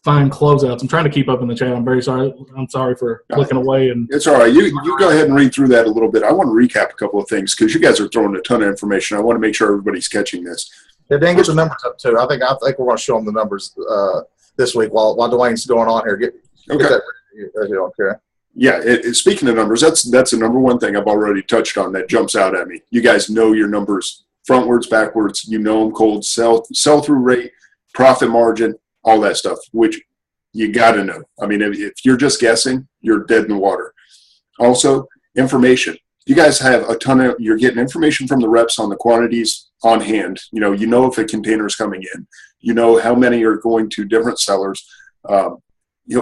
find closeouts. I'm trying to keep up in the chat. I'm very sorry. I'm sorry for clicking away. And it's all right. You go ahead and read through that a little bit. I want to recap a couple of things because you guys are throwing a ton of information. I want to make sure everybody's catching this. Yeah, Dan, get the numbers up too. I think we're going to show them the numbers this week while Duane's going on here. Get that if you don't care. Yeah, speaking of numbers, that's the number one thing I've already touched on that jumps out at me. You guys know your numbers frontwards, backwards. You know them cold, sell-through rate, profit margin, all that stuff, which you got to know. I mean, if you're just guessing, you're dead in the water. Also, information. You guys have you're getting information from the reps on the quantities on hand. You know if a container is coming in. You know how many are going to different sellers. It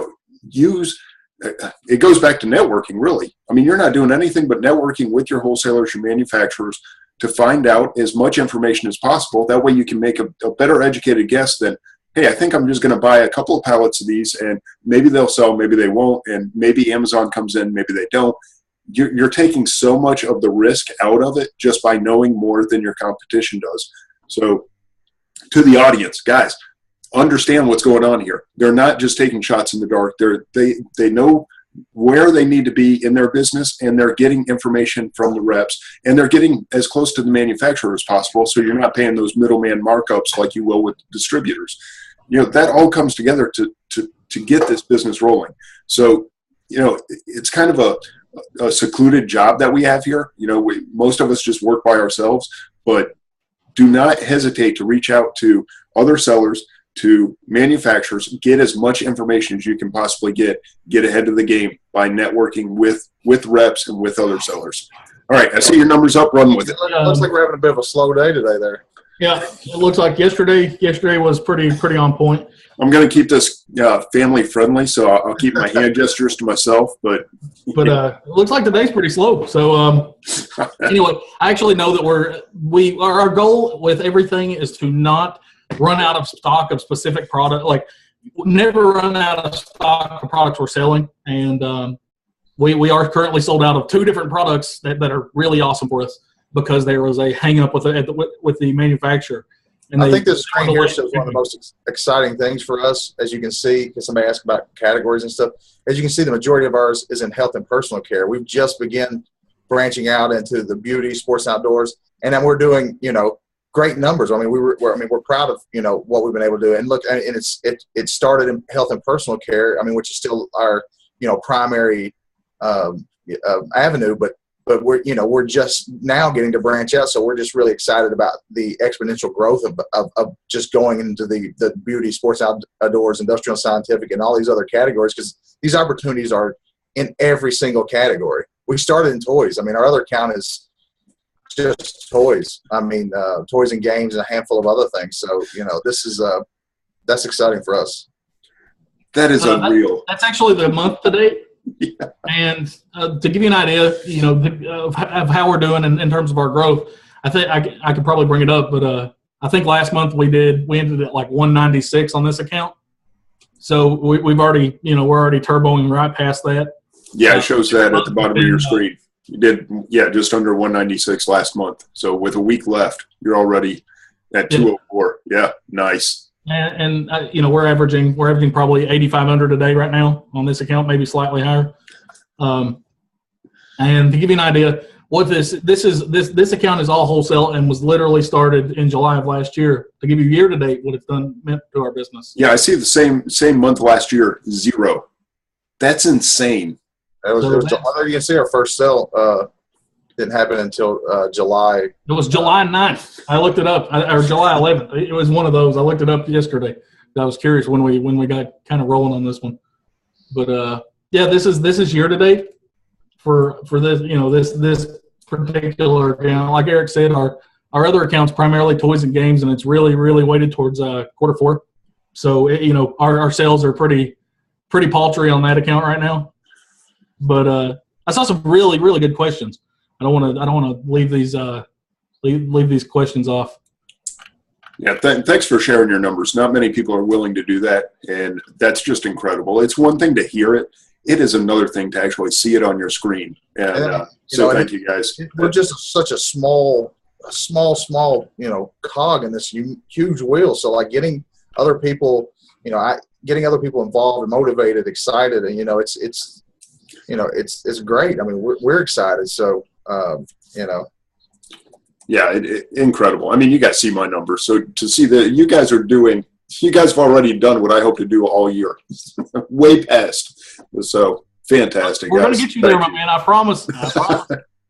goes back to networking, really. I mean, you're not doing anything but networking with your wholesalers, your manufacturers, to find out as much information as possible. That way you can make a better educated guess than, hey, I think I'm just going to buy a couple of pallets of these, and maybe they'll sell, maybe they won't, and maybe Amazon comes in, maybe they don't. You're taking so much of the risk out of it just by knowing more than your competition does. So to the audience, guys, understand what's going on here. They're not just taking shots in the dark. They know where they need to be in their business, and they're getting information from the reps, and they're getting as close to the manufacturer as possible, so you're not paying those middleman markups like you will with distributors. That all comes together to get this business rolling. So, it's kind of a secluded job that we have here. Most of us just work by ourselves, but do not hesitate to reach out to other sellers, to manufacturers, get as much information as you can possibly get ahead of the game by networking with reps and with other sellers. All right, I see your numbers up. Run with it. Looks like we're having a bit of a slow day today there. Yeah, it looks like yesterday was pretty on point. I'm going to keep this family friendly, so I'll keep my hand gestures to myself. But it looks like today's pretty slow. So anyway, I actually know that our goal with everything is to not run out of stock of specific product, like never run out of stock of products we're selling. And we are currently sold out of 2 different products that are really awesome for us because there was a hang up with the manufacturer. And I think this screen here shows one of the most exciting things for us, as you can see, because somebody asked about categories and stuff. As you can see, the majority of ours is in health and personal care. We've just begun branching out into the beauty, sports, and outdoors, and then we're doing, great numbers. I mean, we're proud of what we've been able to do. And look, and it started in health and personal care. I mean, which is still our primary avenue, but but we're just now getting to branch out. So we're just really excited about the exponential growth of just going into the beauty, sports, outdoors, industrial, scientific, and all these other categories, because these opportunities are in every single category. We started in toys. I mean, our other account is just toys. I mean, toys and games and a handful of other things. So, this is that's exciting for us. That is unreal. That's actually the month to date. Yeah. And to give you an idea, of how we're doing in terms of our growth, I think I could probably bring it up, but I think last month we ended at like 196 on this account. So we've already, we're already turboing right past that. Yeah, it shows that at the bottom of your screen. You did, just under 196 last month. So with a week left, you're already at 204. Yeah, nice. And we're averaging probably 8,500 a day right now on this account, maybe slightly higher. And to give you an idea, what this account is all wholesale and was literally started in July of last year. To give you year to date what it's meant to our business. Yeah, I see the same month last year, 0. That's insane. You can see our first sale didn't happen until July. It was July 9th. I looked it up, or July 11th. It was one of those. I looked it up yesterday. I was curious when we got kind of rolling on this one. But this is year to date for this this particular account. Like Eric said, our other accounts primarily toys and games, and it's really weighted towards quarter 4. So our sales are pretty paltry on that account right now. But I saw some really good questions. I don't want to leave these questions off. Yeah, thanks for sharing your numbers. Not many people are willing to do that, and that's just incredible. It's one thing to hear it. It is another thing to actually see it on your screen. And thank you guys. We're just such a small cog in this huge wheel. So like getting other people, getting other people involved and motivated, excited, and it's great. I mean, we're excited. So, Yeah, incredible. I mean, you guys see my numbers. So to see that you guys have already done what I hope to do all year. Way past. So fantastic. We're going to get you there, my man. I promise.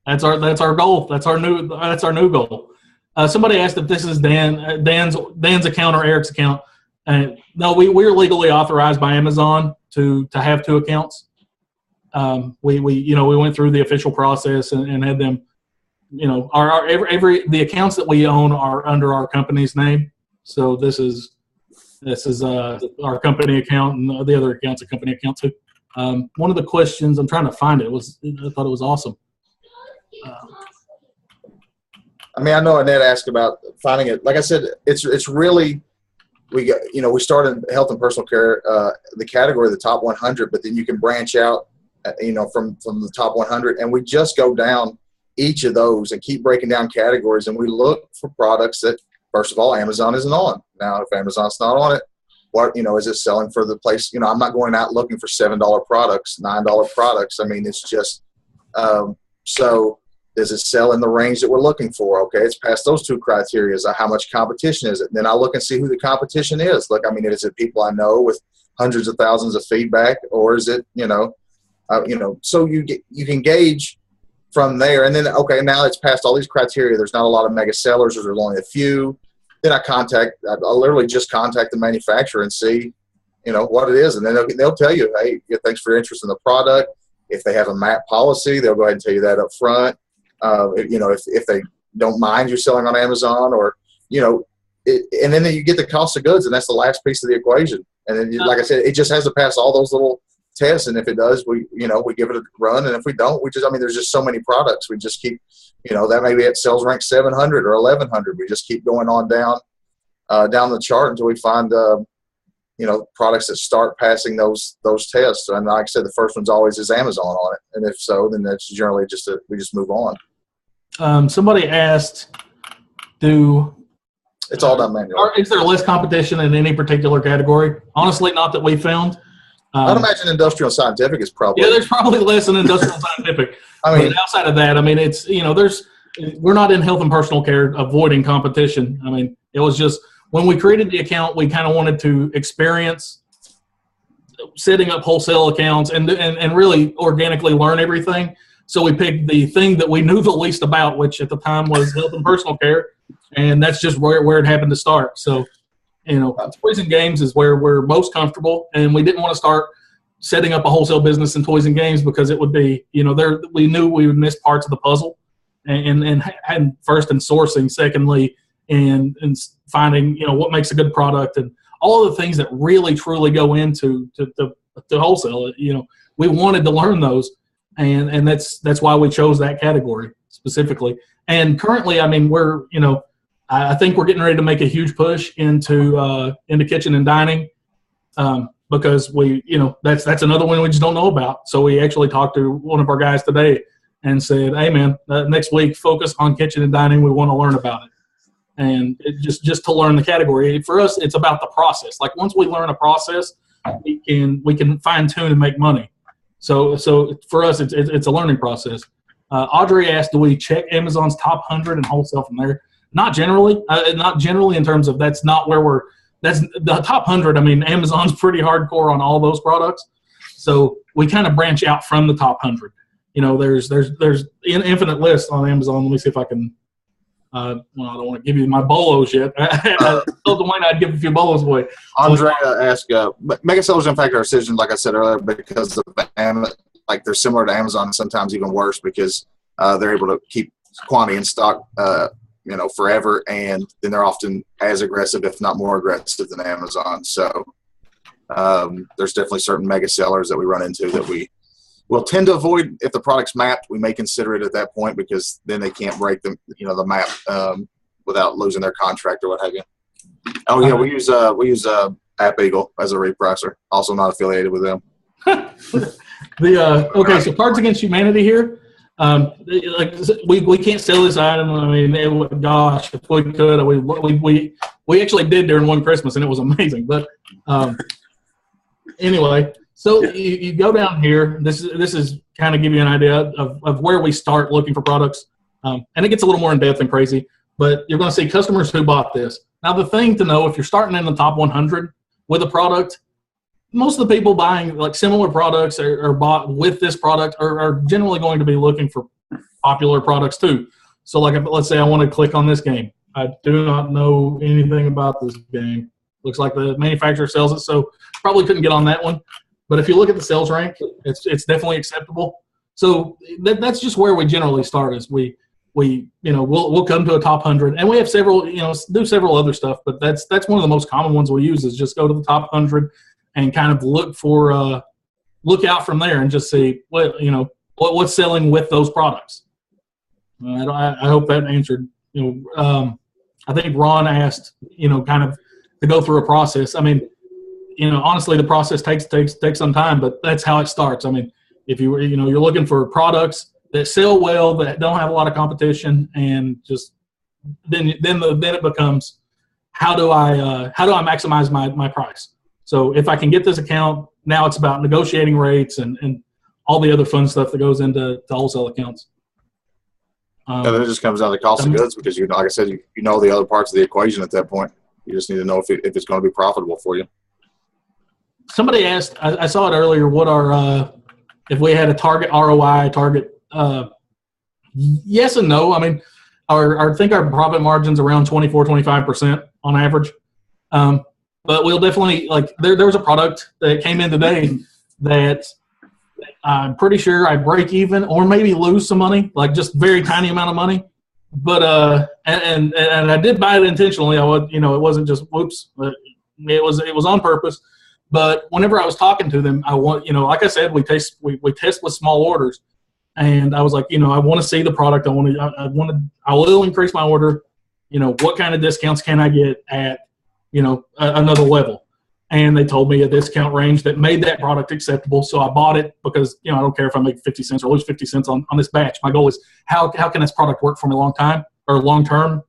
That's our goal. That's our new goal. Somebody asked if this is Dan's account or Eric's account. No, we're legally authorized by Amazon to have 2 accounts. We went through the official process and had them, the accounts that we own are under our company's name. So this is our company account, and the other account's a company account too. One of the questions, I'm trying to find it, I thought it was awesome. I know Annette asked about finding it. Like I said, it's really, we started health and personal care, the category of the top 100, but then you can branch out, from the top 100, and we just go down each of those and keep breaking down categories, and we look for products that, first of all, Amazon isn't on. Now, if Amazon's not on it, what, is it selling for the place? I'm not going out looking for $7 products, $9 products. I mean, it's just, so does it sell in the range that we're looking for? Okay, it's past those 2 criteria. How much competition is it? And then I look and see who the competition is. Look, is it people I know with hundreds of thousands of feedback, or is it, so you can gauge from there. And then, okay, now it's past all these criteria. There's not a lot of mega sellers, or there's only a few. Then I literally just contact the manufacturer and see, what it is. And then they'll tell you, hey, thanks for your interest in the product. If they have a MAP policy, they'll go ahead and tell you that up front. If they don't mind you selling on Amazon, or, and then you get the cost of goods, and that's the last piece of the equation. And then, like I said, it just has to pass all those little tests. And if it does, we give it a run. And if we don't, there's just so many products. We just keep, that may be at sales rank 700 or 1100. We just keep going on down the chart until we find, products that start passing those tests. And like I said, the first one's always is Amazon on it. And if so, then that's generally we just move on. Somebody asked, it's all done manually. Is there less competition in any particular category? Honestly, not that we found. I'd imagine industrial and scientific is probably. Yeah, there's probably less in industrial and scientific. But outside of that, it's, we're not in health and personal care avoiding competition. It was just when we created the account, we kind of wanted to experience setting up wholesale accounts and really organically learn everything. So we picked the thing that we knew the least about, which at the time was health and personal care, and that's just where it happened to start. So, toys and games is where we're most comfortable, and we didn't want to start setting up a wholesale business in toys and games because it would be, we knew we would miss parts of the puzzle, and first in sourcing, secondly, and finding what makes a good product and all of the things that really truly go into to wholesale. We wanted to learn those, and that's why we chose that category specifically. And currently, I mean, we're I think we're getting ready to make a huge push into kitchen and dining. Because that's another one we just don't know about. So we actually talked to one of our guys today and said, "Hey man, next week focus on kitchen and dining. We want to learn about it." And just to learn the category. For us, it's about the process. Like once we learn a process, we can fine tune and make money. So for us, it's a learning process. Audrey asked, "Do we check Amazon's top 100 and wholesale from there?" Not generally. Not generally in terms of that's not where we're. That's the top 100. I mean, Amazon's pretty hardcore on all those products, so we kind of branch out from the top 100. There's an infinite list on Amazon. Let me see if I can. I don't want to give you my bolos yet. I told Duane I'd give a few bolos away. Andrea asked, mega sellers impact our decision, like I said earlier, because of like they're similar to Amazon, and sometimes even worse because they're able to keep quantity in stock. Forever, and then they're often as aggressive, if not more aggressive than Amazon. So there's definitely certain mega sellers that we run into that we will tend to avoid. If the product's mapped, we may consider it at that point because then they can't break the map without losing their contract or what have you. Oh yeah, we use App Eagle as a repricer, also not affiliated with them. Okay, so Cards Against Humanity here. We can't sell this item. I mean, gosh, if we could, we actually did during one Christmas, and it was amazing. But anyway, so you go down here. This is kind of give you an idea of where we start looking for products, and it gets a little more in depth and crazy. But you're going to see customers who bought this. Now, the thing to know, if you're starting in the top 100 with a product, most of the people buying like similar products or bought with this product are generally going to be looking for popular products too. So like, let's say I want to click on this game. I do not know anything about this game. Looks like the manufacturer sells it, so probably couldn't get on that one. But if you look at the sales rank, it's definitely acceptable. So that's just where we generally start. Is we'll come to a top 100, and we have several do several other stuff, but that's one of the most common ones we use is just go to the top 100. And kind of look out from there and just see what's selling with those products. I hope that answered. I think Ron asked kind of to go through a process. I mean, honestly, the process takes some time, but that's how it starts. I mean, if you're looking for products that sell well, that don't have a lot of competition, and just then it becomes how do I maximize my price. So if I can get this account, now it's about negotiating rates and all the other fun stuff that goes into wholesale accounts. Then it just comes down to cost of goods because like I said, you know the other parts of the equation at that point. You just need to know if it's going to be profitable for you. Somebody asked, I saw it earlier, what our if we had a target ROI target. Yes and no. I mean, I think our profit margin's around 24-25% on average. But we'll definitely, like, there was a product that came in today that I'm pretty sure I break even or maybe lose some money, like just very tiny amount of money. But and I did buy it intentionally. It wasn't just whoops. It was on purpose. But whenever I was talking to them, like I said, we test with small orders, and I was like, I want to see the product. I will increase my order. What kind of discounts can I get at another level? And they told me a discount range that made that product acceptable. So I bought it because, I don't care if I make 50 cents or lose 50 cents on this batch. My goal is how can this product work for me long term?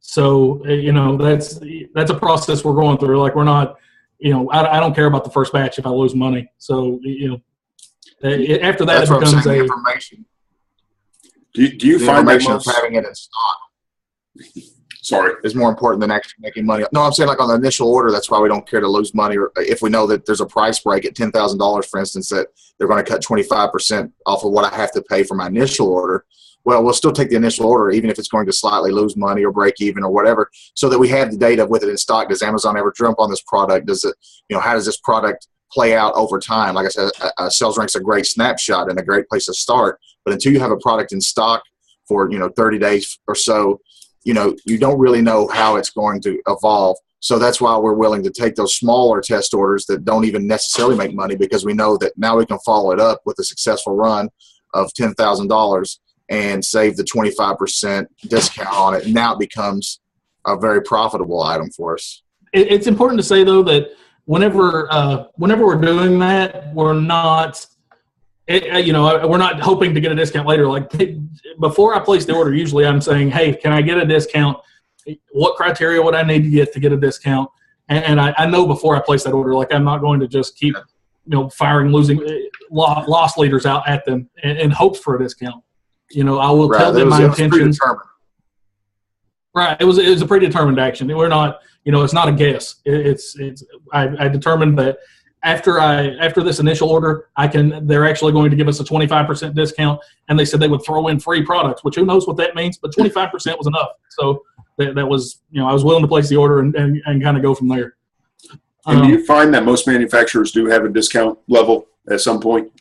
So, that's a process we're going through. Like, we're not, I don't care about the first batch if I lose money. So, after that, that's it becomes the information. Do you find that of having it in stock? Sorry. is more important than actually making money. No, I'm saying like on the initial order, that's why we don't care to lose money. Or if we know that there's a price break at $10,000, for instance, that they're going to cut 25% off of what I have to pay for my initial order. Well, we'll still take the initial order, even if it's going to slightly lose money or break even or whatever, so that we have the data with it in stock. Does Amazon ever jump on this product? Does it, how does this product play out over time? Like I said, a sales rank's a great snapshot and a great place to start. But until you have a product in stock for, 30 days or so, you don't really know how it's going to evolve. So that's why we're willing to take those smaller test orders that don't even necessarily make money, because we know that now we can follow it up with a successful run of $10,000 and save the 25% discount on it. And now it becomes a very profitable item for us. It's important to say, though, that whenever we're doing that, we're not hoping to get a discount later. Like before I place the order, usually I'm saying, hey, can I get a discount? What criteria would I need to get a discount? And I know before I place that order, like I'm not going to just keep, firing loss leaders out at them in hopes for a discount. I will tell them my intentions. Right. It was a predetermined action. We're not, it's not a guess. I determined that after this initial order, they're actually going to give us a 25% discount, and they said they would throw in free products, which who knows what that means, but 25% was enough. So that was, I was willing to place the order and kind of go from there. And do you find that most manufacturers do have a discount level at some point?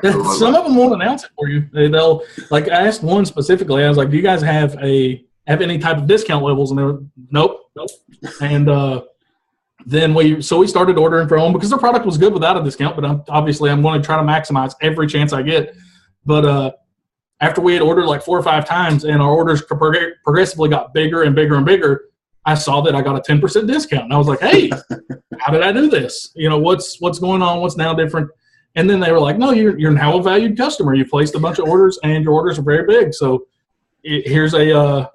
Some of them won't announce it for you. They'll, like, I asked one specifically. I was like, "Do you guys have any type of discount levels?" And they were, "Nope." And then we started ordering for them because their product was good without a discount. But I'm going to try to maximize every chance I get. But after we had ordered like 4 or 5 times, and our orders progressively got bigger and bigger and bigger, I saw that I got a 10% discount, and I was like, "Hey, how did I do this? What's going on? What's now different?" And then they were like, "No, you're now a valued customer. You placed a bunch of orders, and your orders are very big. So here's a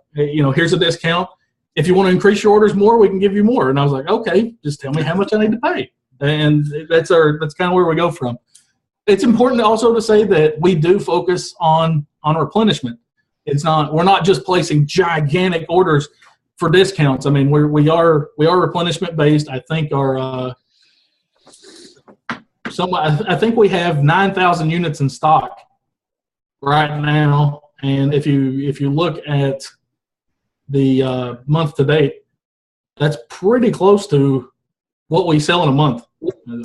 discount. If you want to increase your orders more, we can give you more." And I was like, "Okay, just tell me how much I need to pay." And that's kind of where we go from. It's important also to say that we do focus on replenishment. We're not just placing gigantic orders for discounts. I mean, we are replenishment based. I think I think we have 9,000 units in stock right now, and if you look at the month to date, that's pretty close to what we sell in a month.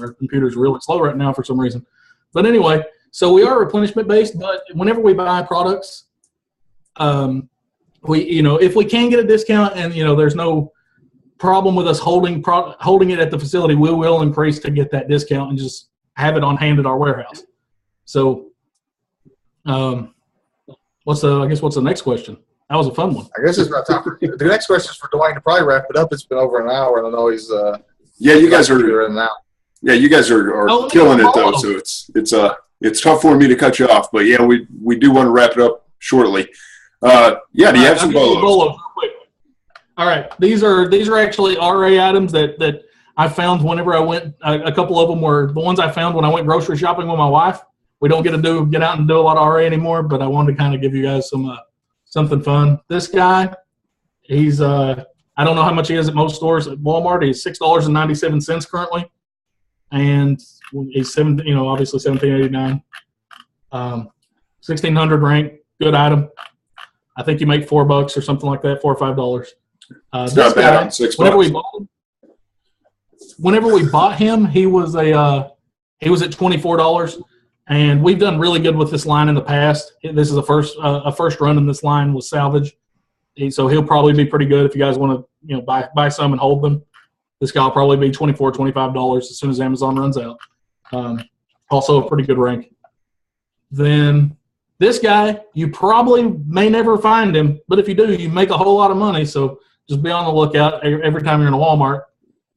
Our computer's really slow right now for some reason, but anyway, so we are replenishment based. But whenever we buy products, if we can get a discount and there's no problem with us holding it at the facility, we will increase to get that discount and just have it on hand at our warehouse. So, what's the next question? That was a fun one. I guess it's about time. The next question is for Duane to probably wrap it up. It's been over an hour, and I know he's you guys are in and out. Yeah, you guys are killing it though. So it's tough for me to cut you off, but yeah, we do want to wrap it up shortly. Do you have some bolos? Real quick. All right, these are actually RA items that I found whenever I went. A couple of them were the ones I found when I went grocery shopping with my wife. We don't get out and do a lot of RA anymore, but I wanted to kind of give you guys something fun. This guy, he's I don't know how much he is at most stores. At Walmart, he's $6.97 currently, and he's obviously $17.89. 1,600 rank, good item. I think you make $4 or something like that, $4 or $5. It's not bad on $6. Whenever we bought him, he was at $24, and we've done really good with this line in the past. This is a first run in this line with salvage, so he'll probably be pretty good if you guys want to buy some and hold them. This guy will probably be $24, $25 as soon as Amazon runs out. Also a pretty good rank. Then this guy, you probably may never find him, but if you do, you make a whole lot of money. So just be on the lookout every time you're in a Walmart.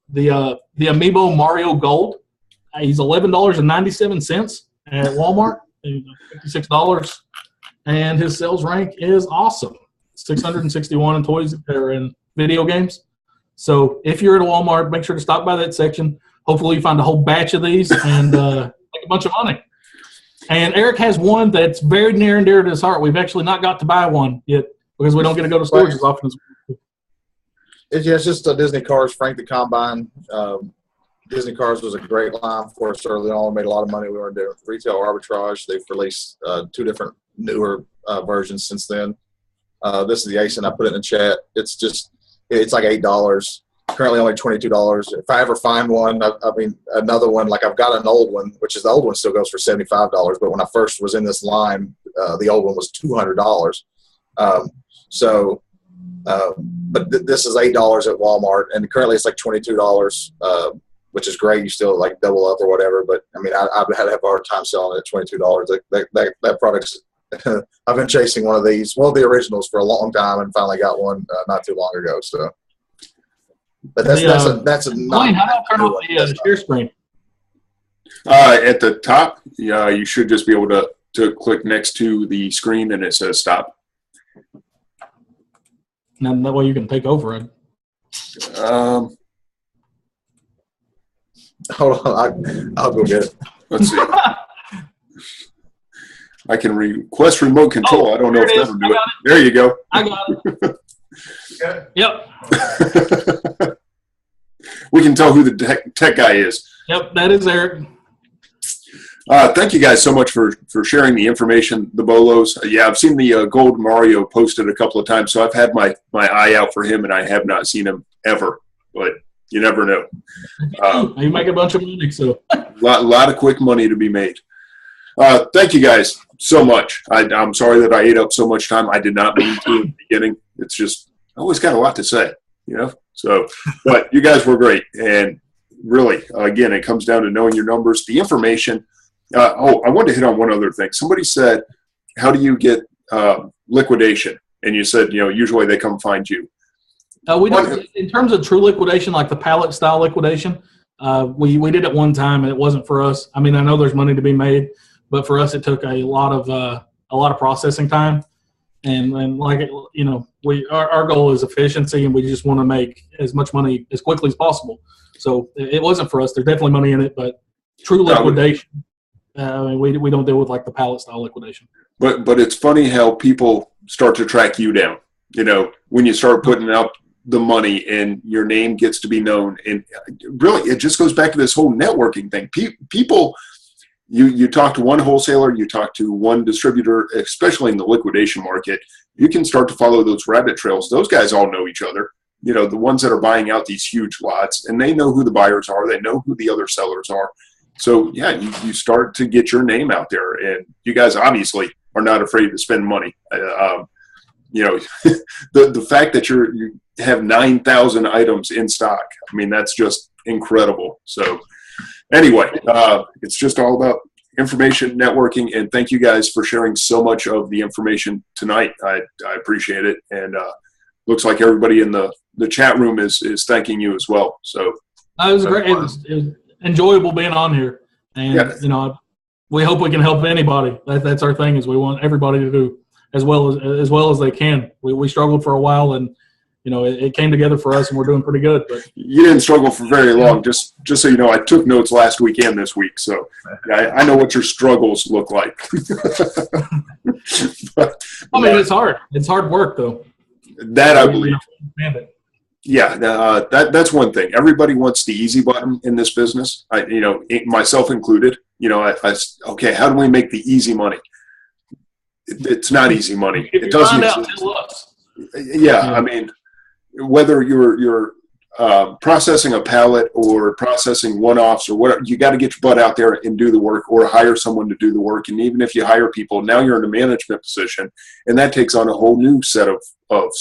The Amiibo Mario Gold, he's $11.97 at Walmart, $56, and his sales rank is awesome. 661 in toys or in video games. So if you're at a Walmart, make sure to stop by that section. Hopefully you find a whole batch of these and make a bunch of money. And Eric has one that's very near and dear to his heart. We've actually not got to buy one yet. because we don't get to go to stores as often as we do. It's just Disney Cars, Frank the Combine. Disney Cars was a great line for us early on. Made a lot of money. We were doing retail arbitrage. They've released 2 different newer versions since then. This is the Ace, and I put it in the chat. It's like $8. Currently only $22. If I ever find one, I mean, another one, like I've got an old one, which is the old one still goes for $75. But when I first was in this line, the old one was $200. But this is $8 at Walmart, and currently it's like $22, which is great. You still like double up or whatever. But I mean, I've had to have a hard time selling it at $22. That product's I've been chasing one of these, well, the originals, for a long time, and finally got one not too long ago. So, but that's a Duane, how do I turn off the share screen? At the top, you should just be able to click next to the screen, and it says stop. Now that way you can take over it. Hold on, I'll go get it. Let's see. I can request remote control. I don't know if that'll do it. There you go. I got it. Yep. We can tell who the tech guy is. Yep, that is Eric. Thank you guys so much for sharing the information, the Bolos. Yeah, I've seen the Gold Mario posted a couple of times, so I've had my eye out for him, and I have not seen him ever. But you never know. You make a bunch of money, so. lot of quick money to be made. Thank you guys so much. I'm sorry that I ate up so much time. I did not mean to in the beginning. It's just, I always got a lot to say, you know? So, but you guys were great. And really, again, it comes down to knowing your numbers, the information. I wanted to hit on one other thing. Somebody said, how do you get liquidation? And you said, usually they come find you. We don't, in terms of true liquidation, like the pallet style liquidation, we did it one time, and it wasn't for us. I mean, I know there's money to be made, but for us, it took a lot of processing time, and like our goal is efficiency, and we just want to make as much money as quickly as possible. So it wasn't for us. There's definitely money in it, but true liquidation, we don't deal with like the pallet style liquidation. But it's funny how people start to track you down. When you start putting out the money and your name gets to be known, and really it just goes back to this whole networking thing. People, you talk to one wholesaler, you talk to one distributor, especially in the liquidation market, you can start to follow those rabbit trails. Those guys all know each other, the ones that are buying out these huge lots, and they know who the buyers are, they know who the other sellers are. So yeah, you start to get your name out there, and you guys obviously are not afraid to spend money. The fact that you have 9,000 items in stock, I mean, that's just incredible. So anyway, it's just all about information networking, and thank you guys for sharing so much of the information tonight. I appreciate it, and looks like everybody in the chat room is thanking you as well. So it was great. It was enjoyable being on here, and we hope we can help anybody. That's our thing, is we want everybody to do as well as they can. We struggled for a while, and it came together for us, and we're doing pretty good. But you didn't struggle for very long. Just so you know, I took notes last week and this week, so I know what your struggles look like. I mean, it's hard. It's hard work, though. That I believe. Yeah, that's one thing. Everybody wants the easy button in this business. Myself included. Okay, how do we make the easy money? It's not easy money. It doesn't exist. Yeah, I mean, whether you're processing a pallet or processing one-offs or whatever, you got to get your butt out there and do the work, or hire someone to do the work. And even if you hire people, now you're in a management position, and that takes on a whole new set of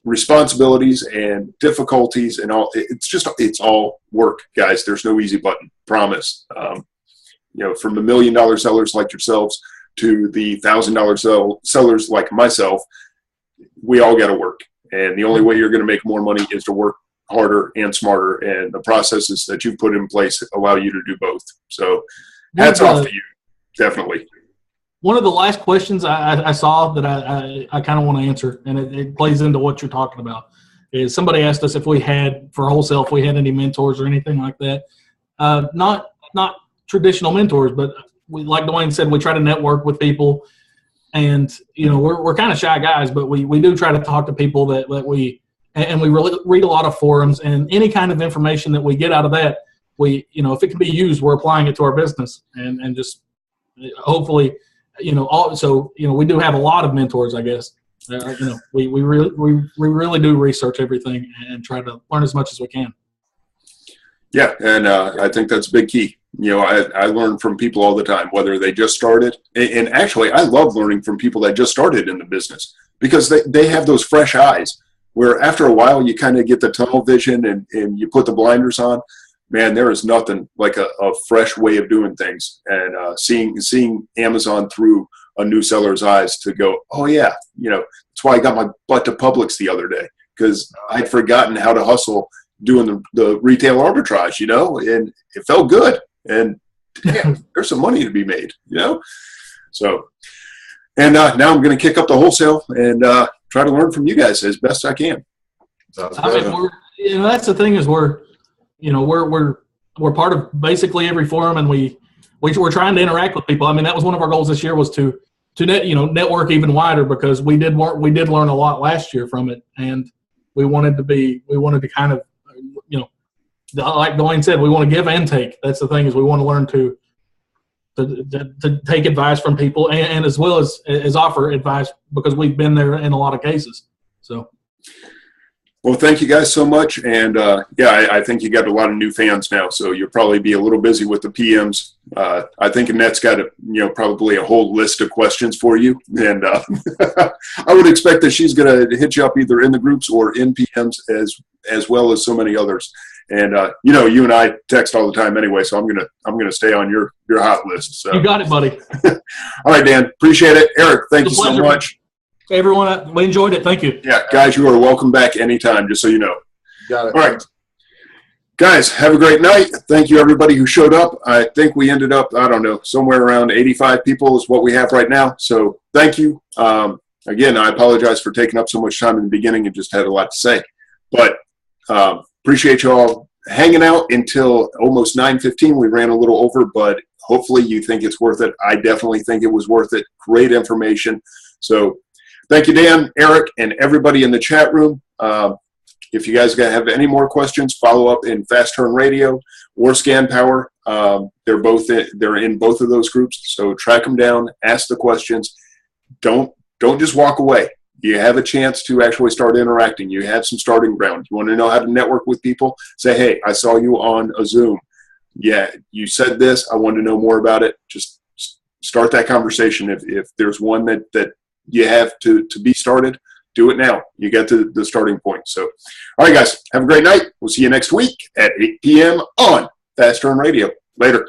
responsibilities and difficulties and all. It's all work, guys. There's no easy button. Promise. From the $1 million sellers like yourselves to the $1,000 sellers like myself, we all got to work. And the only way you're going to make more money is to work harder and smarter. And the processes that you've put in place allow you to do both. So hats off to you. Definitely. One of the last questions I saw that I kind of want to answer, and it plays into what you're talking about, is somebody asked us if we had any mentors or anything like that. Not traditional mentors, but we, like Duane said, we try to network with people. And, we're kind of shy guys, but we do try to talk to people that we really read a lot of forums, and any kind of information that we get out of that, if it can be used, we're applying it to our business, and just hopefully, we do have a lot of mentors, I guess. We really do research everything and try to learn as much as we can. Yeah, and I think that's a big key. I learn from people all the time, whether they just started. And actually, I love learning from people that just started in the business, because they have those fresh eyes where after a while you kind of get the tunnel vision and you put the blinders on. Man, there is nothing like a fresh way of doing things, and seeing Amazon through a new seller's eyes to go, oh yeah, that's why I got my butt to Publix the other day, because I'd forgotten how to hustle doing the retail arbitrage, and it felt good, and damn, there's some money to be made, So, and now I'm going to kick up the wholesale and try to learn from you guys as best I can. That's the thing is we're part of basically every forum, and we're trying to interact with people. I mean, that was one of our goals this year, was to network even wider, because we did learn a lot last year from it, and we wanted to kind of, like Duane said, we want to give and take. That's the thing, is we want to learn to take advice from people, and as well as offer advice, because we've been there in a lot of cases. So. Well, thank you guys so much. And I think you got a lot of new fans now, so you'll probably be a little busy with the PMs. I think Annette's got probably a whole list of questions for you. And I would expect that she's going to hit you up either in the groups or in PMs as well as so many others. And you and I text all the time anyway, so I'm gonna stay on your hot list. So. You got it, buddy. All right, Dan. Appreciate it. Eric, thank you so much. Everyone, we enjoyed it. Thank you. Yeah, guys, you are welcome back anytime, just so you know. Got it. All right. Guys, have a great night. Thank you, everybody who showed up. I think we ended up, somewhere around 85 people is what we have right now. So thank you. Again, I apologize for taking up so much time in the beginning and just had a lot to say. But appreciate you all hanging out until almost 9:15. We ran a little over, but hopefully you think it's worth it. I definitely think it was worth it. Great information. So thank you, Dan, Eric, and everybody in the chat room. If you guys have any more questions, follow up in Fast Turn Radio or Scan Power. They're in both of those groups. So track them down, ask the questions. Don't just walk away. You have a chance to actually start interacting. You have some starting ground. You want to know how to network with people? Say, hey, I saw you on a Zoom. Yeah, you said this. I want to know more about it. Just start that conversation. If there's one that you have to be started, do it now. You get to the starting point. So, all right, guys, have a great night. We'll see you next week at 8 p.m. on Fast Turn Radio. Later.